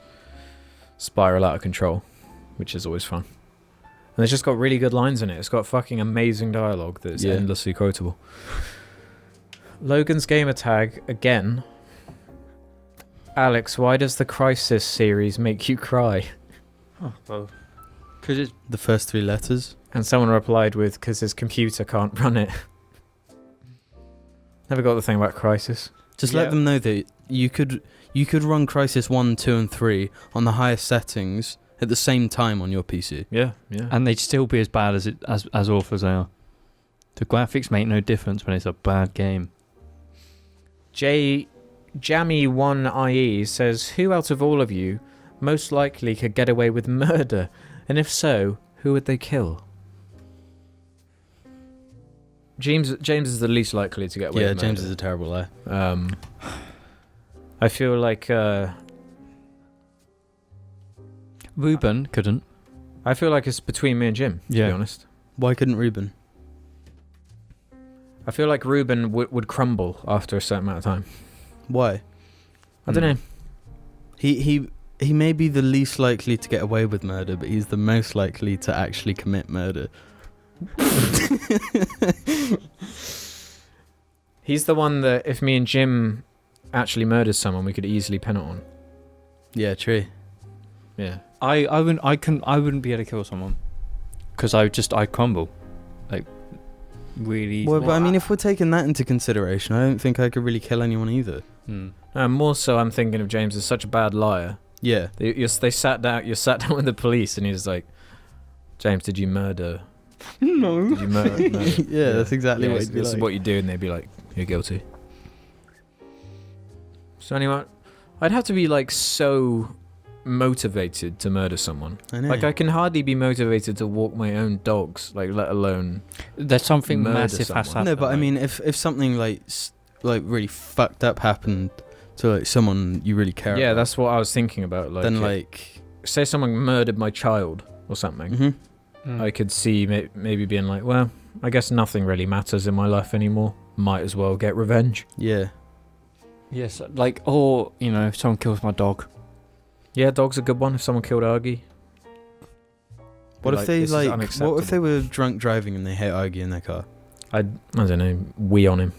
spiral out of control, which is always fun. And it's just got really good lines in it. It's got fucking amazing dialogue that's endlessly quotable. Logan's Gamer Tag again. Alex, why does the Crisis series make you cry? Oh, well, because it's the first 3 letters. And someone replied with, because his computer can't run it. Never got the thing about Crisis. Just let them know that you could run Crisis 1, 2 and 3 on the highest settings at the same time on your PC. Yeah, yeah. And they'd still be as bad as awful as they are. The graphics make no difference when it's a bad game. Jammy1IE says, who out of all of you most likely could get away with murder? And if so, who would they kill? James is the least likely to get away with murder. Yeah, James is a terrible liar. I feel like Ruben couldn't. I feel like it's between me and Jim, to be honest. Why couldn't Ruben? I feel like Ruben would crumble after a certain amount of time. Why? I don't know. He may be the least likely to get away with murder, but he's the most likely to actually commit murder. He's the one that if me and Jim actually murdered someone, we could easily pin it on. Yeah, true. Yeah. I wouldn't be able to kill someone because I crumble, like really. Well, but I mean, if we're taking that into consideration, I don't think I could really kill anyone either. More so, I'm thinking of James as such a bad liar. Yeah. You sat down with the police, and he was like, "James, did you murder? No. Did you murder?" Yeah, that's exactly what it'd be this like. is what you do, and they'd be like, "You're guilty." So anyway, I'd have to be like so motivated to murder someone. I know. Like I can hardly be motivated to walk my own dogs, like let alone. There's something murder massive has someone. happened. No, but I like- mean, if something like really fucked up happened to like someone you really care Yeah, about, that's what I was thinking about. Like, then like, say someone murdered my child or something. mhm. I could see maybe being like, well, I guess nothing really matters in my life anymore. Might as well get revenge. Yeah. Yes, like, or if someone kills my dog. Yeah, dog's a good one. If someone killed Argy. What if they "This is like? What unacceptable." if they were drunk driving and they hit Argy in their car? I don't know. Wee on him.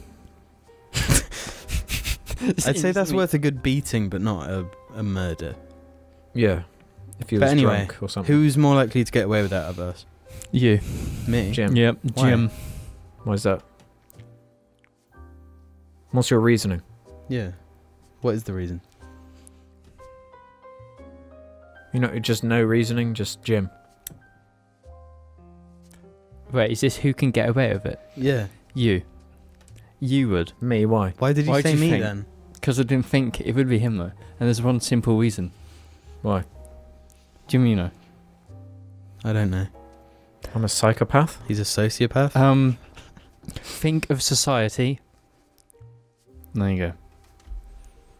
I'd say that's worth a good beating, but not a murder. Yeah. If he But was anyway, drunk or something. Who's more likely to get away with that of us? You. Me. Jim. Yep, Why? Jim. Why is that? What's your reasoning? Yeah. What is the reason? Just no reasoning, just Jim. Wait, is this who can get away with it? Yeah. You. You would. Me, why? Why did you Why say do you me think? then? Because I didn't think it would be him though. And there's one simple reason. Why? Jim, you know. I don't know. I'm a psychopath? He's a sociopath. Think of society. There you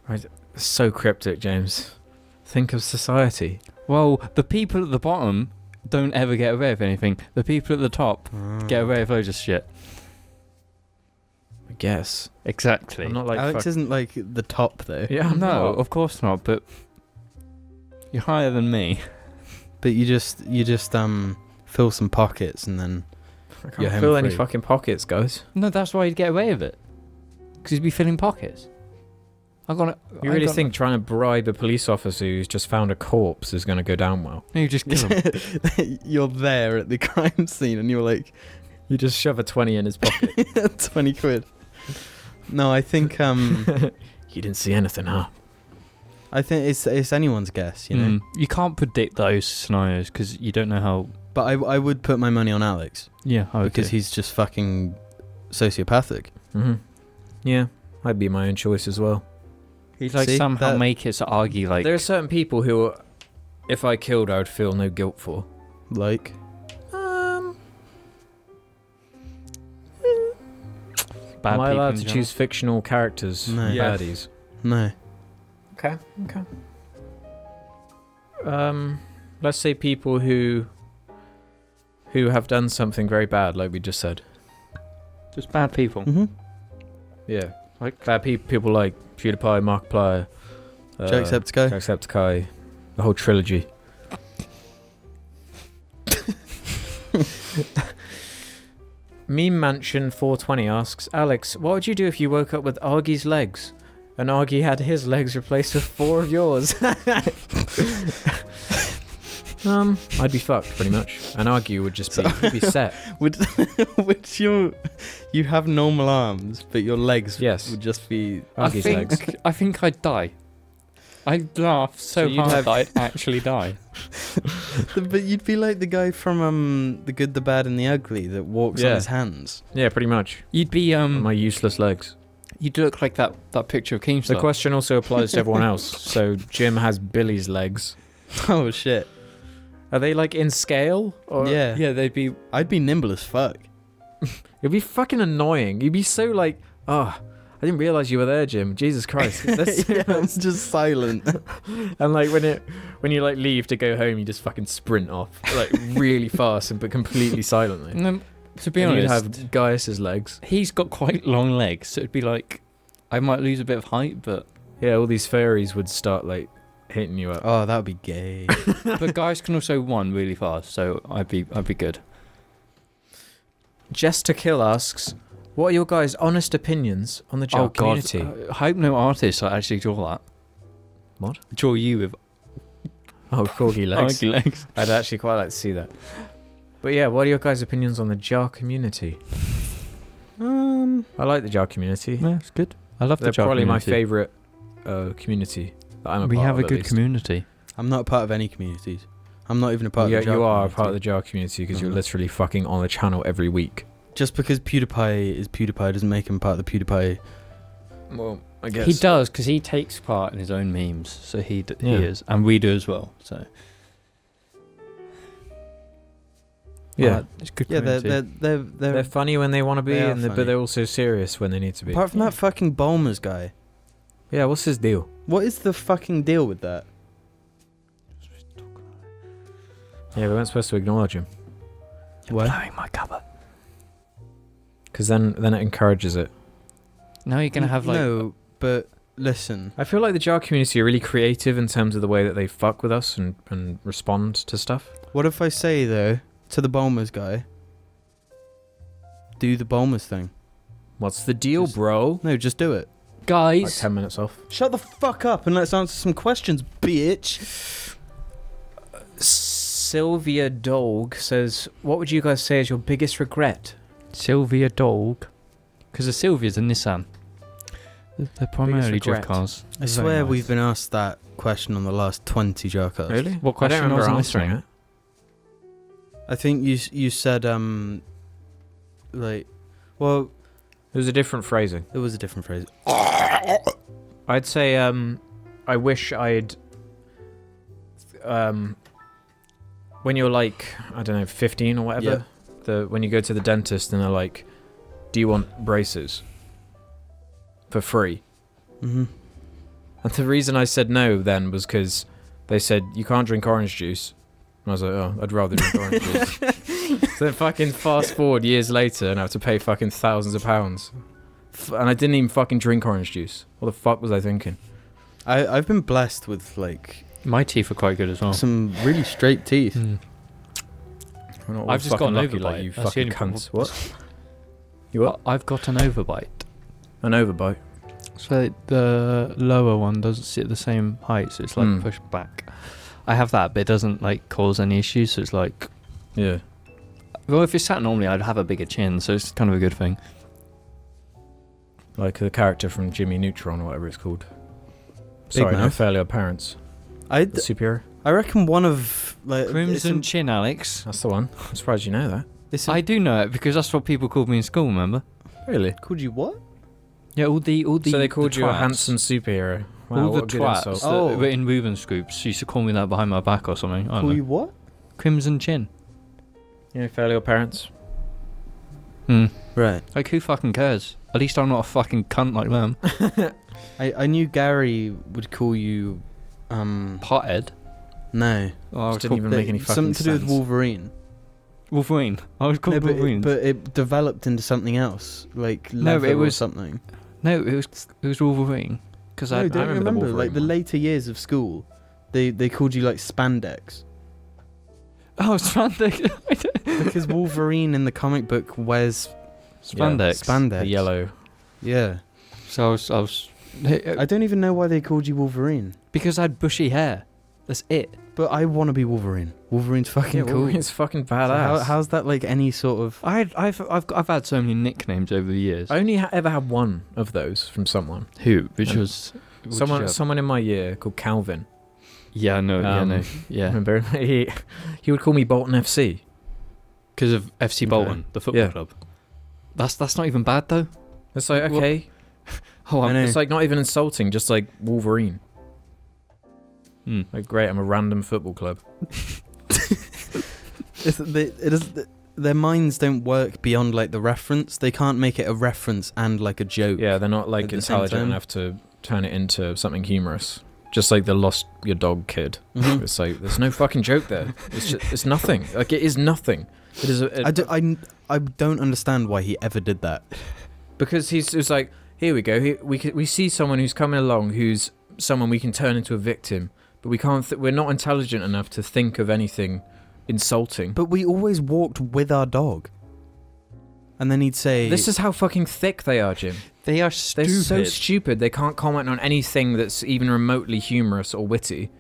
go. So cryptic, James. Think of society. Well, the people at the bottom don't ever get away with anything. The people at the top get away with loads of shit. I guess. Exactly. I'm not like Alex isn't like the top though. Yeah, I'm no, not. of course not, but you're higher than me. But you just fill some pockets and then I you're can't home fill any free. fucking pockets, guys. No, that's why you'd get away with it. Because you'd be filling pockets. You really think trying to bribe a police officer who's just found a corpse is going to go down well? No, you just kill him. You're there at the crime scene and you're like, You just shove a 20 in his pocket. 20 quid. No, I think You didn't see anything, huh? I think it's anyone's guess, you know. You can't predict those scenarios because you don't know how. But I would put my money on Alex Yeah, I would because do. he's just fucking sociopathic. Mm-hmm. Yeah, I'd be my own choice as well. He'd like See, somehow that- make it to argue like. There are certain people who, if I killed, I would feel no guilt for. Like, Bad Am I people allowed in to general. choose fictional characters? No. Yes. Baddies. no. Okay. Let's say people who have done something very bad, like we just said. Just bad people. Mm-hmm. Yeah. Like bad people like PewDiePie, Markiplier, Jacksepticeye. Jacksepticeye, the whole trilogy. Meme Mansion 420 asks, Alex, what would you do if you woke up with Argy's legs? And Argy had his legs replaced with 4 of yours. I'd be fucked pretty much. And Argy would just be set. Would you have normal arms, but your legs Yes. would just be Argy's legs. I think I'd die. I'd laugh so you'd hard have- that I'd actually die. But you'd be like the guy from The Good, the Bad, and the Ugly that walks on Yeah. his hands. Yeah, pretty much. You'd be My useless legs. you'd look like that picture of The Keemstar. question also applies to everyone else. So Jim has Billy's legs. Oh shit! Are they like in scale? Or Yeah. Yeah, they'd be. I'd be nimble as fuck. It'd be fucking annoying. You'd be so like, oh, I didn't realize you were there, Jim. Jesus Christ. That's so Yeah, it's just silent. And like when you like leave to go home, you just fucking sprint off like really fast but completely silently. No, to be And honest, you'd have Gaius's legs. he's got quite long legs, so it'd be like I might lose a bit of height, but Yeah, all these fairies would start like hitting you up. Oh, that would be gay. but guys can also run really fast, so I'd be good. Just to Kill asks, what are your guys' honest opinions on the JARC community? I hope no artists actually draw that. What? Draw you with. Oh, corgi legs. Corgi legs. I'd actually quite like to see that. But yeah, what are your guys' opinions on the jar community? I like the jar community. Yeah, it's good. I love They're the jar probably community. my favourite community that I'm a We part have of, a at good least. community. I'm not a part of any communities. I'm not even a part of Yeah, the jar you are a community. part of the jar community because you're Mhm. literally fucking on the channel every week. Just because PewDiePie is PewDiePie doesn't make him part of the PewDiePie. Well, I guess He does, because he takes part in his own memes. So he Yeah. is. And we do as well. So Yeah, it's good Yeah, community. they're funny when they want to be, They are but funny. they're also serious when they need to be. Apart from that fucking Bulmers guy. Yeah, what's his deal? What is the fucking deal with that? Yeah, we weren't supposed to acknowledge him What? Blowing my cover. because then it encourages it. Now you're gonna have like No, but listen. I feel like the jar community are really creative in terms of the way that they fuck with us and respond to stuff. What if I say though to the Bulmers guy, do the Bulmers thing? What's the deal, Just- bro? No, just do it. Like guys. 10 minutes off. Shut the fuck up and let's answer some questions, bitch. Sylvia Dog says, what would you guys say is your biggest regret? Sylvia Dog, because the Sylvia's a Nissan. They're primarily just regret. cars. I swear we've been asked that question on the last 20 JARCAST. Really? What I question don't remember wasn't answering listening? it. I think you said like, well, It was a different phrasing. it was a different phrase. I'd say I wish I'd when you're like, I don't know, 15 or whatever, when you go to the dentist and they're like, do you want braces for free? Mm-hmm. And the reason I said no then was because they said you can't drink orange juice. And I was like, oh, I'd rather drink orange juice. So then fucking fast forward years later and I have to pay fucking thousands of pounds. And I didn't even fucking drink orange juice. What the fuck was I thinking? I've been blessed with like My teeth are quite good as well. some really straight teeth. Mm. We're not all I've just got fucking an lucky overbite. like you That's the fucking only cunts. problem. What? You what? I've got an overbite. An overbite. So the lower one doesn't sit at the same height, so it's like Mm. pushed back. I have that, but it doesn't like cause any issues. So it's like, Yeah. well, if it's sat normally, I'd have a bigger chin, so it's kind of a good thing. Like the character from Jimmy Neutron or whatever it's called. Sorry, no mouth. fairly odd parents. I The superhero. reckon one of like Crimson Chin, Alex. That's the one. I'm surprised you know that. I do know it because that's what people called me in school. Remember? Really? called you what? Yeah, all the. So they called the you a twats, handsome superhero. Wow, all what the a good twats insult. that Oh. were in Rubens groups used to call me that behind my back or something. I don't Call know. you what? Crimson Chin. You know, fairly odd parents. Hmm. Right. Like who fucking cares? At least I'm not a fucking cunt like them. I knew Gary would call you Pothead. no. Oh, I was Just didn't called even make any fucking something to do with sense. Wolverine. Wolverine. I was called No, but Wolverine. it developed into something else, like No, leather it or was- something. No, it was Wolverine. Because No, I don't you remember the remember Wolverine like the one. later years of school, they called you like spandex Oh, spandex. because Wolverine in the comic book wears Spandex. spandex. The yellow. Yeah. So I was I don't even know why they called you Wolverine, because I had bushy hair. That's it. but I want to be Wolverine. Wolverine's fucking cool. It's fucking So badass. how's that like any sort of? I've had so many nicknames over the years. I only ever had one of those from someone. Who? Which And was what did you have? Someone in my year called Calvin. Yeah, no, yeah. Remember, he would call me Bolton FC. Because of FC Okay. Bolton, the football Yeah. club. That's not even bad though. It's like, What? okay, Oh, I know. it's like not even insulting, just like Wolverine. Hmm. Like, great, I'm a random football club. Their minds don't work beyond like the reference. They can't make it a reference and like a joke. Yeah, they're not like At the same intelligent time. enough to turn it into something humorous. Just like the lost your dog kid. Mhm. It's like there's no fucking joke there. It's nothing. Like it is nothing. It is. I don't understand why he ever did that. Because it's like, here we go. We see someone who's coming along, who's someone we can turn into a victim, but we can't. We're not intelligent enough to think of anything insulting. But we always walked with our dog. And then he'd say, This is how fucking thick they are, Jim. They are They're stupid. so stupid. They can't comment on anything that's even remotely humorous or witty.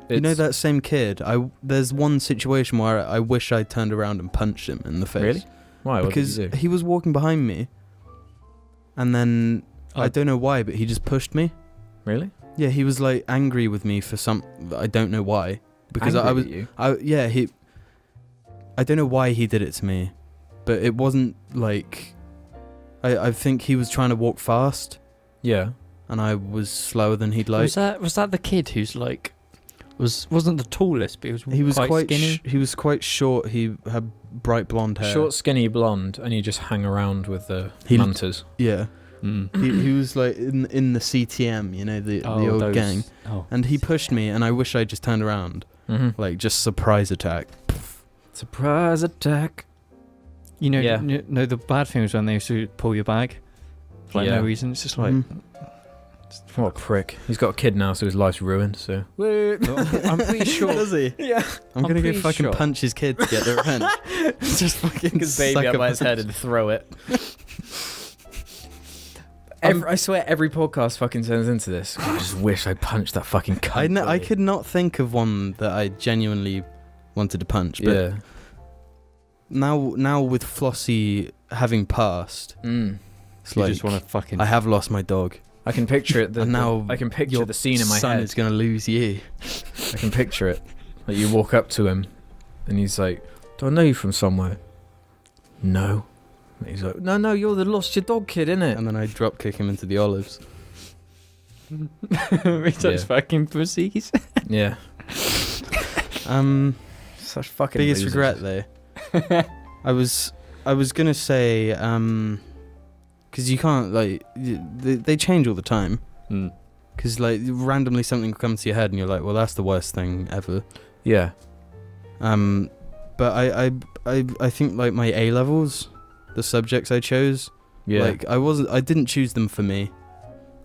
You know that same kid? There's one situation where I wish I turned around and punched him in the face. Really? Why? Because what did you do? he was walking behind me, and then I don't know why, but he just pushed me. Really? Yeah, he was like angry with me for some. I don't know why. Because Angry at you? I don't know why he did it to me, but it wasn't like. I think he was trying to walk fast, Yeah. and I was slower than he'd like. Was that the kid who's like wasn't the tallest, but He was quite skinny? he was quite short. He had bright blonde hair. Short, skinny, blonde, and you just hang around with the He- munters. Yeah. Mm. He was like in the CTM, you know, the old those- gang, Oh. and he pushed me, and I wish I just turned around, Mm-hmm. like just surprise attack. Surprise attack. You know, Yeah. no, the bad thing was when they used to pull your bag for like Yeah. no reason. It's just like, Mhm. What a prick. He's got a kid now, so his life's ruined, so... I'm pretty sure. Does he? Yeah. I'm gonna go pretty fucking sure. punch his kid to get the revenge. Just fucking His baby suck up a by his head punch. and throw it. I swear every podcast fucking turns into this. I just wish I punched that fucking cunt. I could not think of one that I genuinely wanted to punch, but Yeah. now with Flossie having passed, Mm. it's You like just want to fucking. I have lost my dog, I can picture it. and now I can picture your the scene in my son head. is gonna lose you. I can picture it. Like you walk up to him, and he's like, "Do I know you from somewhere?" No. And he's like, "No, you're the lost your dog kid, innit?" And then I drop kick him into the olives. Such Yeah. fucking pussies. Yeah. Such fucking Biggest losers. regret though. I was gonna say because you can't like they change all the time. Mm. Because like randomly something will come to your head and you're like, well, that's the worst thing ever. Yeah. But I think like my A levels, the subjects I chose, Yeah. like I didn't choose them for me.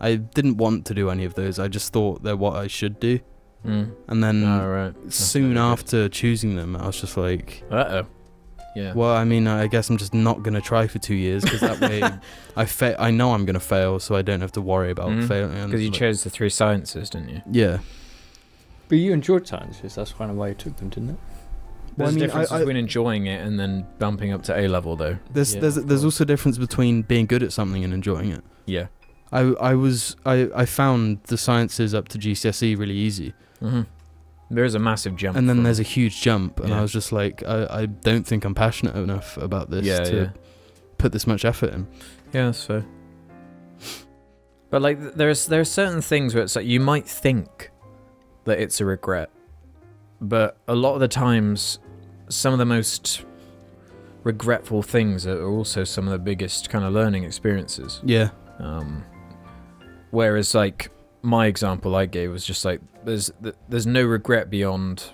I didn't want to do any of those. I just thought they're what I should do. Mm. And then Oh, right. That's soon not good. after choosing them, I was just like, Uh-oh. Yeah. well, I mean, I guess I'm just not gonna try for 2 years because that way I know I'm gonna fail, so I don't have to worry about Mhm. failing. Because you Like, chose the 3 sciences, didn't you? Yeah. But you enjoyed sciences. That's kind of why you took them, didn't it? Well, There's I mean, a difference I- between enjoying it and then bumping up to A level, though. There's Yeah, there's of there's course. also a difference between being good at something and enjoying it. Yeah. I found the sciences up to GCSE really easy, Mm-hmm. There is a massive jump. and then from- there's a huge jump, and Yeah. I was just like, I don't think I'm passionate enough about this Yeah, to yeah. put this much effort in. Yeah, that's fair. But like, there are certain things where it's like you might think that it's a regret, but a lot of the times, some of the most regretful things are also some of the biggest kind of learning experiences. Yeah. Whereas like my example I gave was just like there's no regret beyond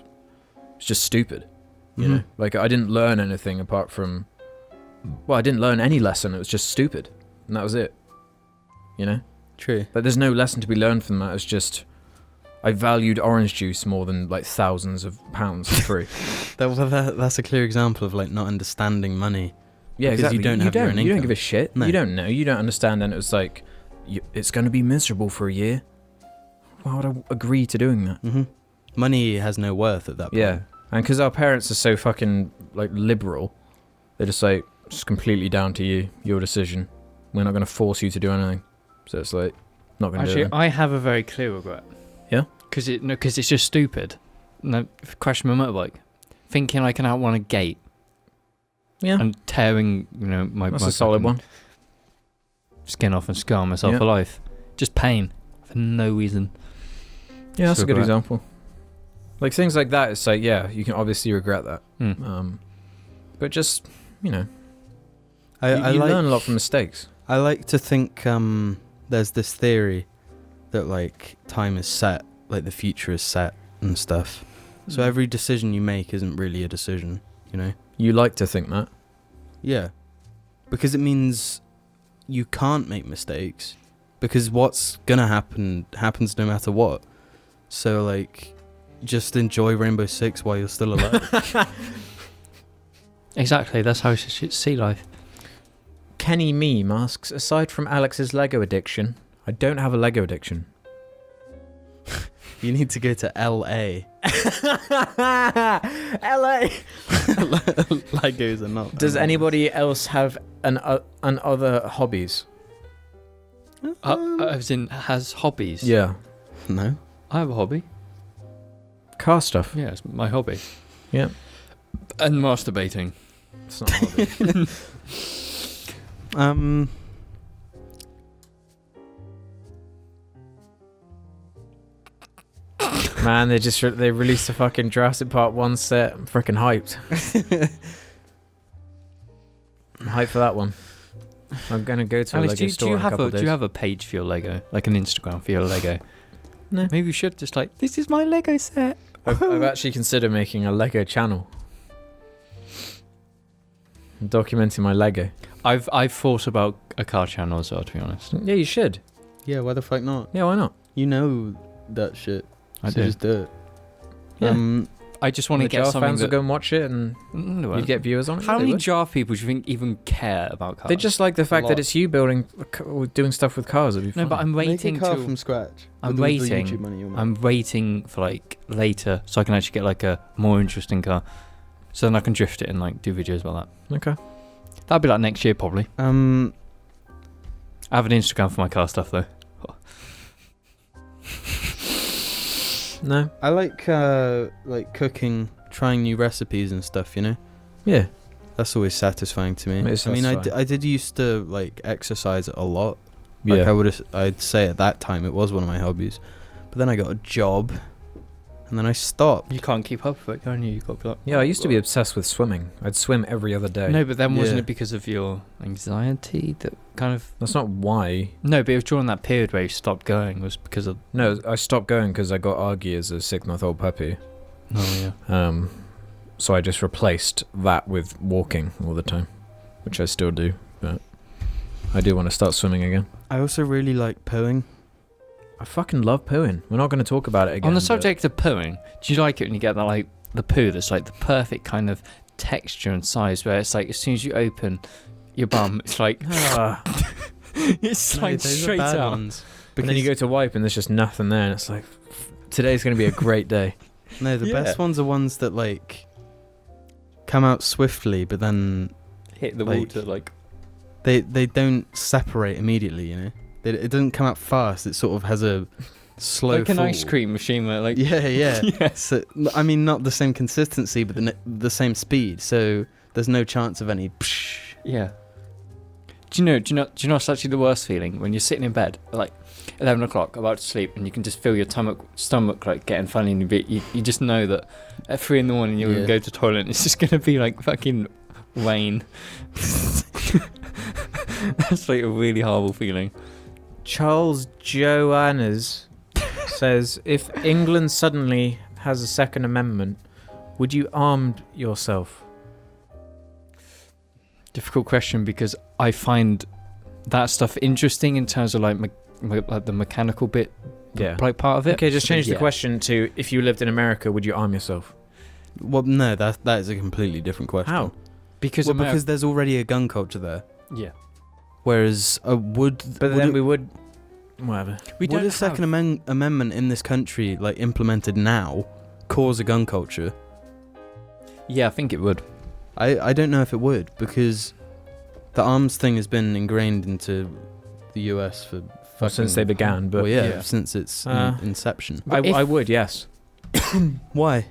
it's just stupid. You know, like I didn't learn anything apart from, well, I didn't learn any lesson. It was just stupid, and that was it. You know, True. but there's no lesson to be learned from that. It's just I valued orange juice more than like thousands of pounds for free. That's a clear example of like not understanding money. Yeah, Because exactly. you don't have your own You don't income. give a shit. No. You don't know. You don't understand. And it was like, it's going to be miserable for a year. Why would I agree to doing that? Mm-hmm. Money has no worth at that point. Yeah, and because our parents are so fucking like liberal, they're just like, it's completely down to you, your decision. We're not going to force you to do anything. So it's like, not going to do Actually, it. I have a very clear regret. Yeah? Because it's just stupid. No, crashing my motorbike, thinking I can outrun a gate Yeah, and tearing, my that's my a solid fucking one. skin off and scarring myself Yeah. for life. Just pain for no reason. Yeah, that's a good regret. example. Like things like that, it's like, yeah, you can obviously regret that. Mm. But just, you I you like learn a lot from mistakes. I like to think there's this theory that like time is set, like the future is set and stuff. So every decision you make isn't really a decision, you know? You like to think that. Yeah. Because it means you can't make mistakes. Because what's gonna happen happens no matter what. So like just enjoy Rainbow Six while you're still alive. Exactly, that's how you should see life. Kenny Meme asks, aside from Alex's Lego addiction, I don't have a Lego addiction. You need to go to LA. LA. Legos are not. Does anybody else have an other hobbies? As in, has hobbies? Yeah. No. I have a hobby. Car stuff. Yeah, it's my hobby. Yeah. And masturbating. It's not a hobby. Man, they released a fucking Jurassic Park 1 set. I'm freaking hyped. I'm hyped for that one. I'm gonna go to a Alex, Lego store do you in a have couple a of days. do you have a page for your Lego, like an Instagram for your Lego? No. Maybe you should just like, this is my Lego set. I've actually considered making a Lego channel. Documenting my Lego. I've thought about a car channel as well, to be honest. Yeah, you should. Yeah, why the fuck not? Yeah, why not? You know that shit. I So do. just do it. Yeah. I just want to The get Jar something fans will that... go and watch it, and No, you'd get viewers on it. how They many would. Jar people do you think even care about cars? They just like the fact lot. that it's you building, or doing stuff with cars. It'd be No, fun. but I'm waiting Make a car till... from scratch. I'm with all the waiting. YouTube money you'll make. I'm waiting for like later so I can actually get like a more interesting car. So then I can drift it and like do videos about that. Okay. That'll be like next year probably. I have an Instagram for my car stuff though. No. I like cooking, trying new recipes and stuff. You know, Yeah. that's always satisfying to me. It is I mean, satisfying. I did used to like exercise a lot. Yeah. Like I'd say at that time it was one of my hobbies, but then I got a job, and then I stopped. You can't keep up with it, can you? You got to be like, Yeah, I used to be obsessed with swimming. I'd swim every other day. no, but then wasn't Yeah. it because of your anxiety that kind of? That's not why. No, but it was during that period where you stopped going was because of. No, I stopped going because I got Argy as a 6-month-old puppy. Oh yeah. So I just replaced that with walking all the time, which I still do, but I do want to start swimming again. I also really like pooing. I fucking love pooing. We're not going to talk about it again. On the but- subject of pooing, do you like it when you get that like the poo that's like the perfect kind of texture and size where it's like as soon as you open your bum, it's like Ah. it's No, like those are straight bad out. ones. And then you go to wipe and there's just nothing there, and it's like, today's going to be a great day. No, the Yeah. best ones are ones that like come out swiftly, but then Hit the like- water like. they don't separate immediately. You know, it doesn't come out fast. It sort of has a slow Like an fall. ice cream machine where like. Yeah, yeah. Yes. So, I mean, not the same consistency, but the same speed. So there's no chance of any. Psh. Yeah. Do you know what's actually the worst feeling? When you're sitting in bed, like 11 o'clock, about to sleep, and you can just feel your stomach like getting funny in a bit. You just know that at 3 a.m. you're going Yeah. to go to the toilet and it's just going to be like fucking Wayne. That's like a really horrible feeling. Charles Joannes says, if England suddenly has a Second Amendment, would you arm yourself? Difficult question because I find that stuff interesting in terms of like like the mechanical bit, Yeah. like part of it. Okay, just change the Yeah. question to, if you lived in America, would you arm yourself? Well, no, that is a completely different question. How? Because Well, because there's already a gun culture there. yeah, Whereas But then we would... Whatever. we would a Second Amendment in this country, like implemented now, cause a gun culture? Yeah, I think it would. I don't know if it would, because the arms thing has been ingrained into the US for Well, since they began, but... well, yeah, yeah. since its inception. I would, yes. Why?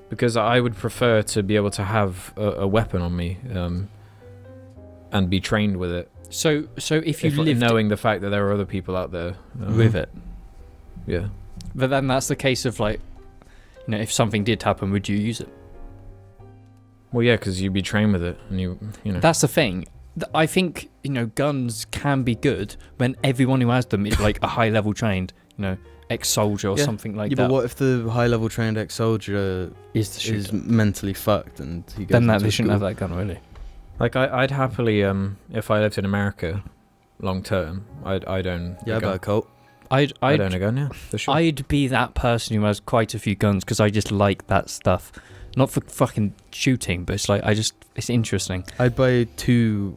Because I would prefer to be able to have a weapon on me, and be trained with it. So if you lived knowing the fact that there are other people out there with it, yeah. but then that's the case of like, you know, if something did happen, would you use it? Well, yeah, because you'd be trained with it, and you know. That's the thing. I think, you know, guns can be good when everyone who has them is like a high level trained, you know, ex-soldier or Yeah. something like Yeah, that. but what if the high-level trained ex-soldier is the is shooter? mentally fucked and he goes Then that into they shouldn't have school? that gun, really. Like I'd happily, if I lived in America, long term, I'd own. Yeah, a I gun. bet a Colt. I'd own a gun, yeah, for sure. I'd be that person who has quite a few guns because I just like that stuff. Not for fucking shooting, but it's like it's interesting. I'd buy 2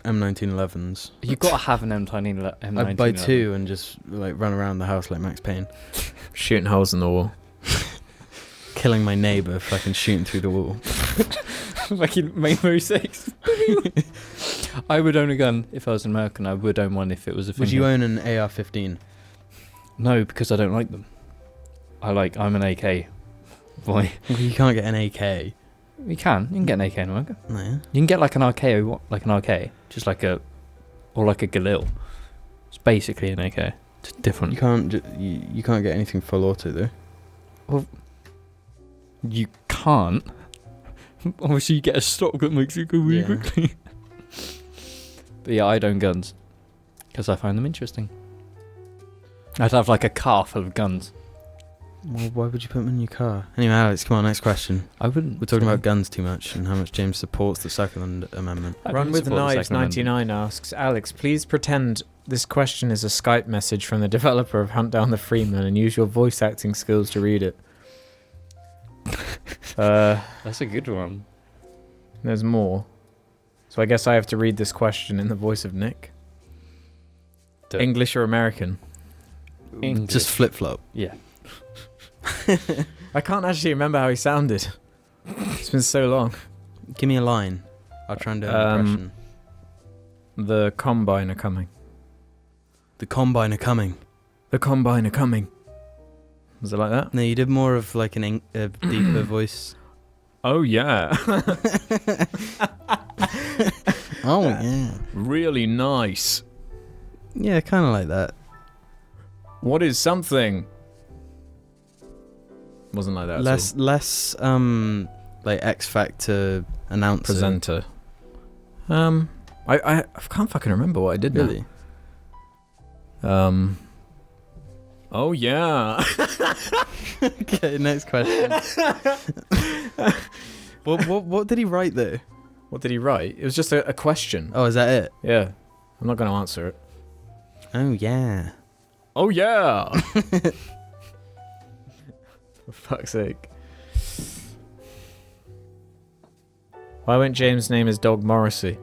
M1911s. You gotta have an M19. I'd buy 2 and just like run around the house like Max Payne, Shooting holes in the wall. killing my neighbour, fucking shooting through the wall. Fucking Rainbow Six. I would own a gun if I was an American. I would own one if it was a thing. Would you own an AR-15? No, because I don't like them. I'm an AK boy. Well, you can't get an AK. You can get an AK in America. No. You can get like an RK, just like a Galil. It's basically an AK. It's different. You can't. You can't get anything full auto though. You can't. Obviously, you get a stock that makes it go really quickly. But yeah, I'd own guns because I find them interesting. I'd have like a car full of guns. Well, why would you put them in your car? Anyway, Alex, come on, next question. I wouldn't. We're talking about guns too much and how much James supports the Second Amendment. Run with Knives 99 asks, Alex, please pretend this question is a Skype message from the developer of Hunt Down the Freeman and use your voice acting skills to read it. That's a good one. There's more. So I guess I have to read this question in the voice of Nick. English or American? English. Just flip-flop. Yeah. I can't actually remember how he sounded. It's been so long. Give me a line. I'll try and do an impression. The Combine are coming. The Combine are coming. The Combine are coming. Was it like that? No, you did more of like a deeper voice. Oh, yeah. Oh, yeah. Really nice. Yeah, kind of like that. What is something? Wasn't like that. Less like X Factor announcer. Presenter. I can't fucking remember what I did now. Really? Oh yeah. Okay, next question. What did he write though? What did he write? It was just a question. Oh, is that it? Yeah. I'm not gonna answer it. Oh yeah. Oh yeah. For fuck's sake. Why won't James name his dog Morrissey?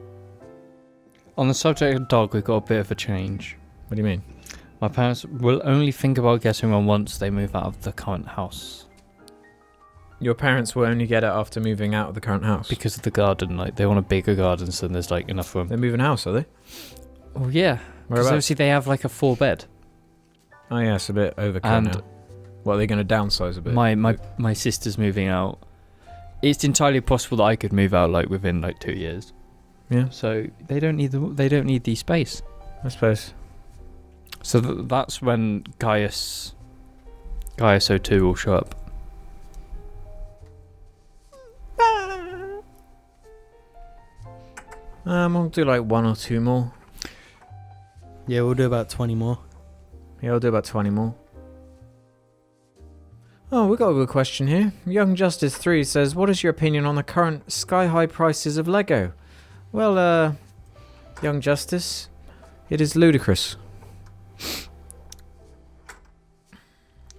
On the subject of dog, we've got a bit of a change. What do you mean? My parents will only think about getting one once they move out of the current house. Your parents will only get it after moving out of the current house? Because of the garden, like they want a bigger garden so there's like enough room. They're moving house, are they? Oh yeah. Because Whereabouts? obviously they have like a 4-bed. Oh yeah, it's a bit overkill And now. What, are they going to downsize a bit? My sister's moving out. It's entirely possible that I could move out like within like 2 years. Yeah. So they don't need the space. I suppose. So that's when Gaius 02 will show up. I'll do like 1 or 2 more. Yeah, we'll do about 20 more. Yeah, I'll do about 20 more. Oh, we got a good question here. Young Justice 3 says, what is your opinion on the current sky-high prices of Lego? Well, Young Justice, it is ludicrous.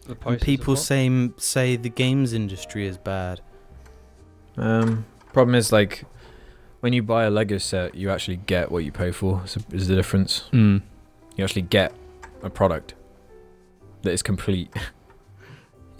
And people say the games industry is bad. Problem is, like, when you buy a Lego set, you actually get what you pay for, is the difference. Mm. You actually get a product that is complete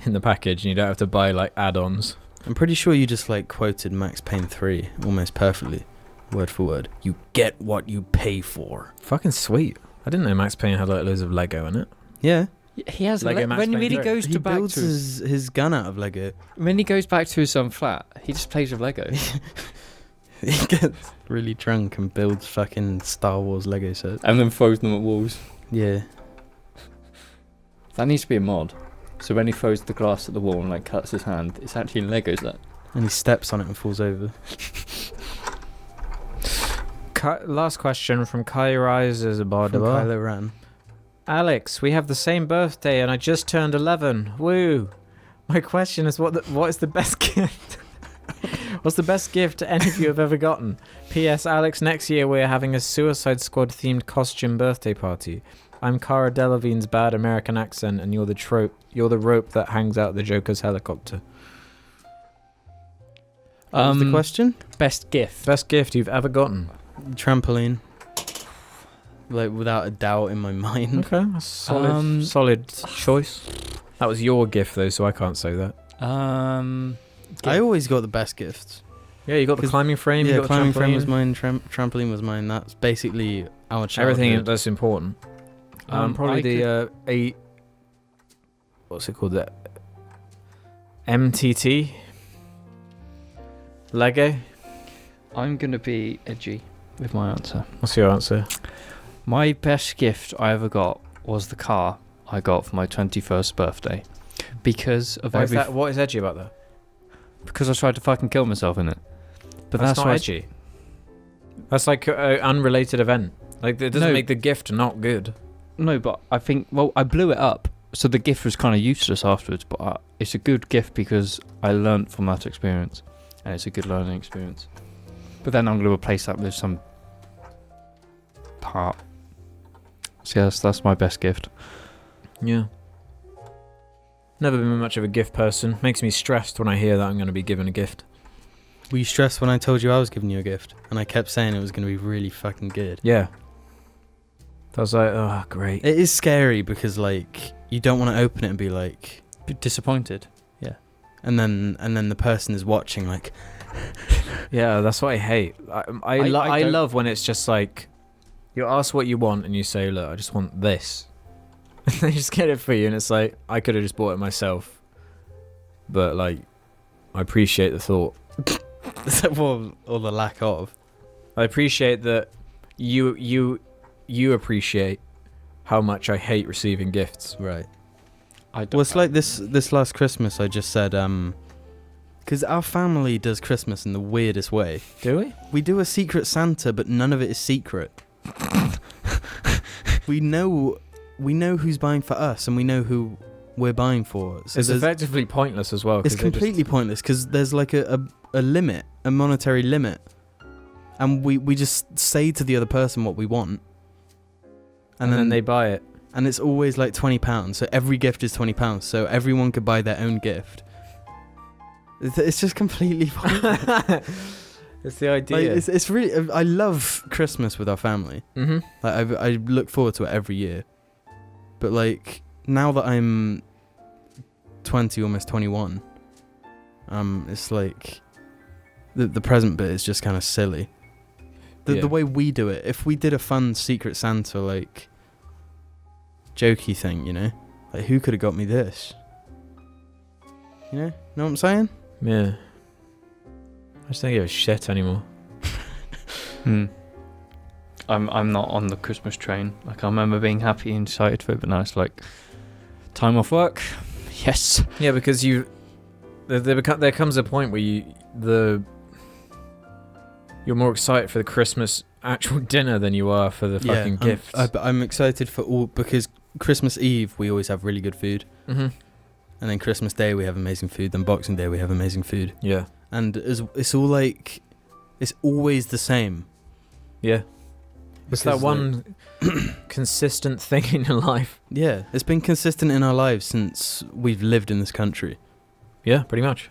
in the package, and you don't have to buy, like, add-ons. I'm pretty sure you just like quoted Max Payne 3 almost perfectly, word for word. You get what you pay for. Fucking sweet. I didn't know Max Payne had, like, loads of Lego in it. Yeah. He has Lego Max when he Payne really 3. goes He to back builds to his gun out of Lego. when he goes back to his own flat, he just plays with Lego. He gets really drunk and builds fucking Star Wars Lego sets. And then throws them at walls. Yeah. That needs to be a mod. So when he throws the glass at the wall and like cuts his hand, it's actually Lego set. And he steps on it and falls over. Last question from Kai Rises From about Kylo Ren. Alex, we have the same birthday and I just turned 11. Woo! My question is, what is the best gift? What's the best gift any of you have ever gotten? P.S. Alex, next year we're having a Suicide Squad themed costume birthday party. I'm Cara Delevingne's bad American accent, and you're the rope that hangs out the Joker's helicopter. What was the question? Best gift. Best gift you've ever gotten? Trampoline. like without a doubt in my mind. Okay, that's solid choice. That was your gift though, so I can't say that. I always got the best gifts. Yeah, you got the climbing frame. Yeah, you got climbing frame trampoline. was mine. Trampoline was mine. That's basically our childhood. Everything that's important. Probably what's it called? The MTT Lego. I'm gonna be edgy with my answer. What's your answer? My best gift I ever got was the car I got for my 21st birthday, because of What is edgy about that? because I tried to fucking kill myself in it. But That's not why edgy. That's like an unrelated event. Like it doesn't make the gift not good. No, but I think I blew it up, so the gift was kind of useless afterwards. But it's a good gift because I learnt from that experience, and it's a good learning experience. But then I'm going to replace that with some part. So yes, that's my best gift. Yeah. Never been much of a gift person. Makes me stressed when I hear that I'm going to be given a gift. Were you stressed when I told you I was giving you a gift? And I kept saying it was going to be really fucking good. Yeah. I was like, oh, great. It is scary because, like, you don't want to open it and be like... Disappointed. Yeah. And then the person is watching, like... Yeah, that's what I hate. I love when it's just like, you ask what you want and you say, look, I just want this. And they just get it for you, and it's like, I could have just bought it myself. But, like, I appreciate the thought. or the lack of. I appreciate that you appreciate how much I hate receiving gifts. Right. Well, it's like this last Christmas I just said, because our family does Christmas in the weirdest way. Do we? We do a secret Santa, but none of it is secret. we know who's buying for us, and we know who we're buying for. So it's effectively pointless as well. It's completely pointless because there's like a limit, a monetary limit, and we just say to the other person what we want, and then they buy it. And it's always like £20, so every gift is £20, so everyone could buy their own gift. It's just completely pointless. It's the idea. Like, it's really. I love Christmas with our family. Mm-hmm. Like I look forward to it every year. But like now that I'm 20, almost 21, it's like the present bit is just kind of silly. The way we do it. If we did a fun Secret Santa like jokey thing, you know, like who could have got me this? You know what I'm saying? Yeah. I just don't give a shit anymore. I'm not on the Christmas train. Like I remember being happy and excited for it, but now it's like time off work. Yes. Yeah, because there comes a point where you're more excited for the Christmas actual dinner than you are for the fucking gifts. I'm excited for all, because Christmas Eve we always have really good food. Mm-hmm. And then Christmas Day we have amazing food. Then Boxing Day we have amazing food. Yeah. And it's all like, it's always the same. Yeah. It's that one consistent thing in your life. Yeah, it's been consistent in our lives since we've lived in this country. Yeah, pretty much.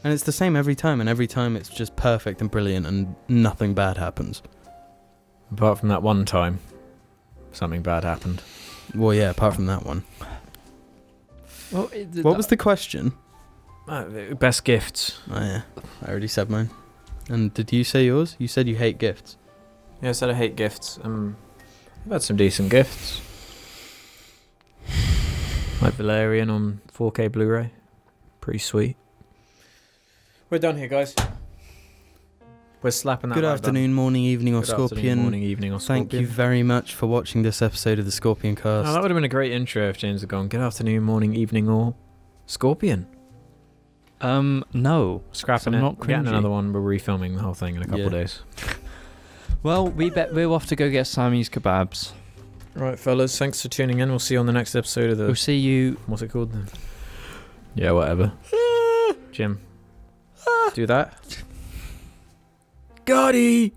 And it's the same every time, and every time it's just perfect and brilliant and nothing bad happens. Apart from that one time, something bad happened. Well, yeah, apart from that one. Well, What was the question? Best gifts. Oh yeah, I already said mine. And did you say yours? You said you hate gifts. Yeah, I said I hate gifts. I've had some decent gifts. Like Valerian on 4K Blu-ray. Pretty sweet. We're done here, guys. We're slapping that. Good afternoon, morning, evening, or Good Scorpion. afternoon, morning, evening, or Scorpion. Thank you very much for watching this episode of the Scorpion Cast. Oh, that would have been a great intro if James had gone, good afternoon, morning, evening, or Scorpion. No. Scrapping I'm it. not We're getting cringy. another one. We're refilming the whole thing in a couple of days. Well, we're off to go get Sammy's kebabs. Right, fellas. Thanks for tuning in. We'll see you on the next episode of the... We'll see you... What's it called then? Yeah, whatever. Jim. Do that. Gotti!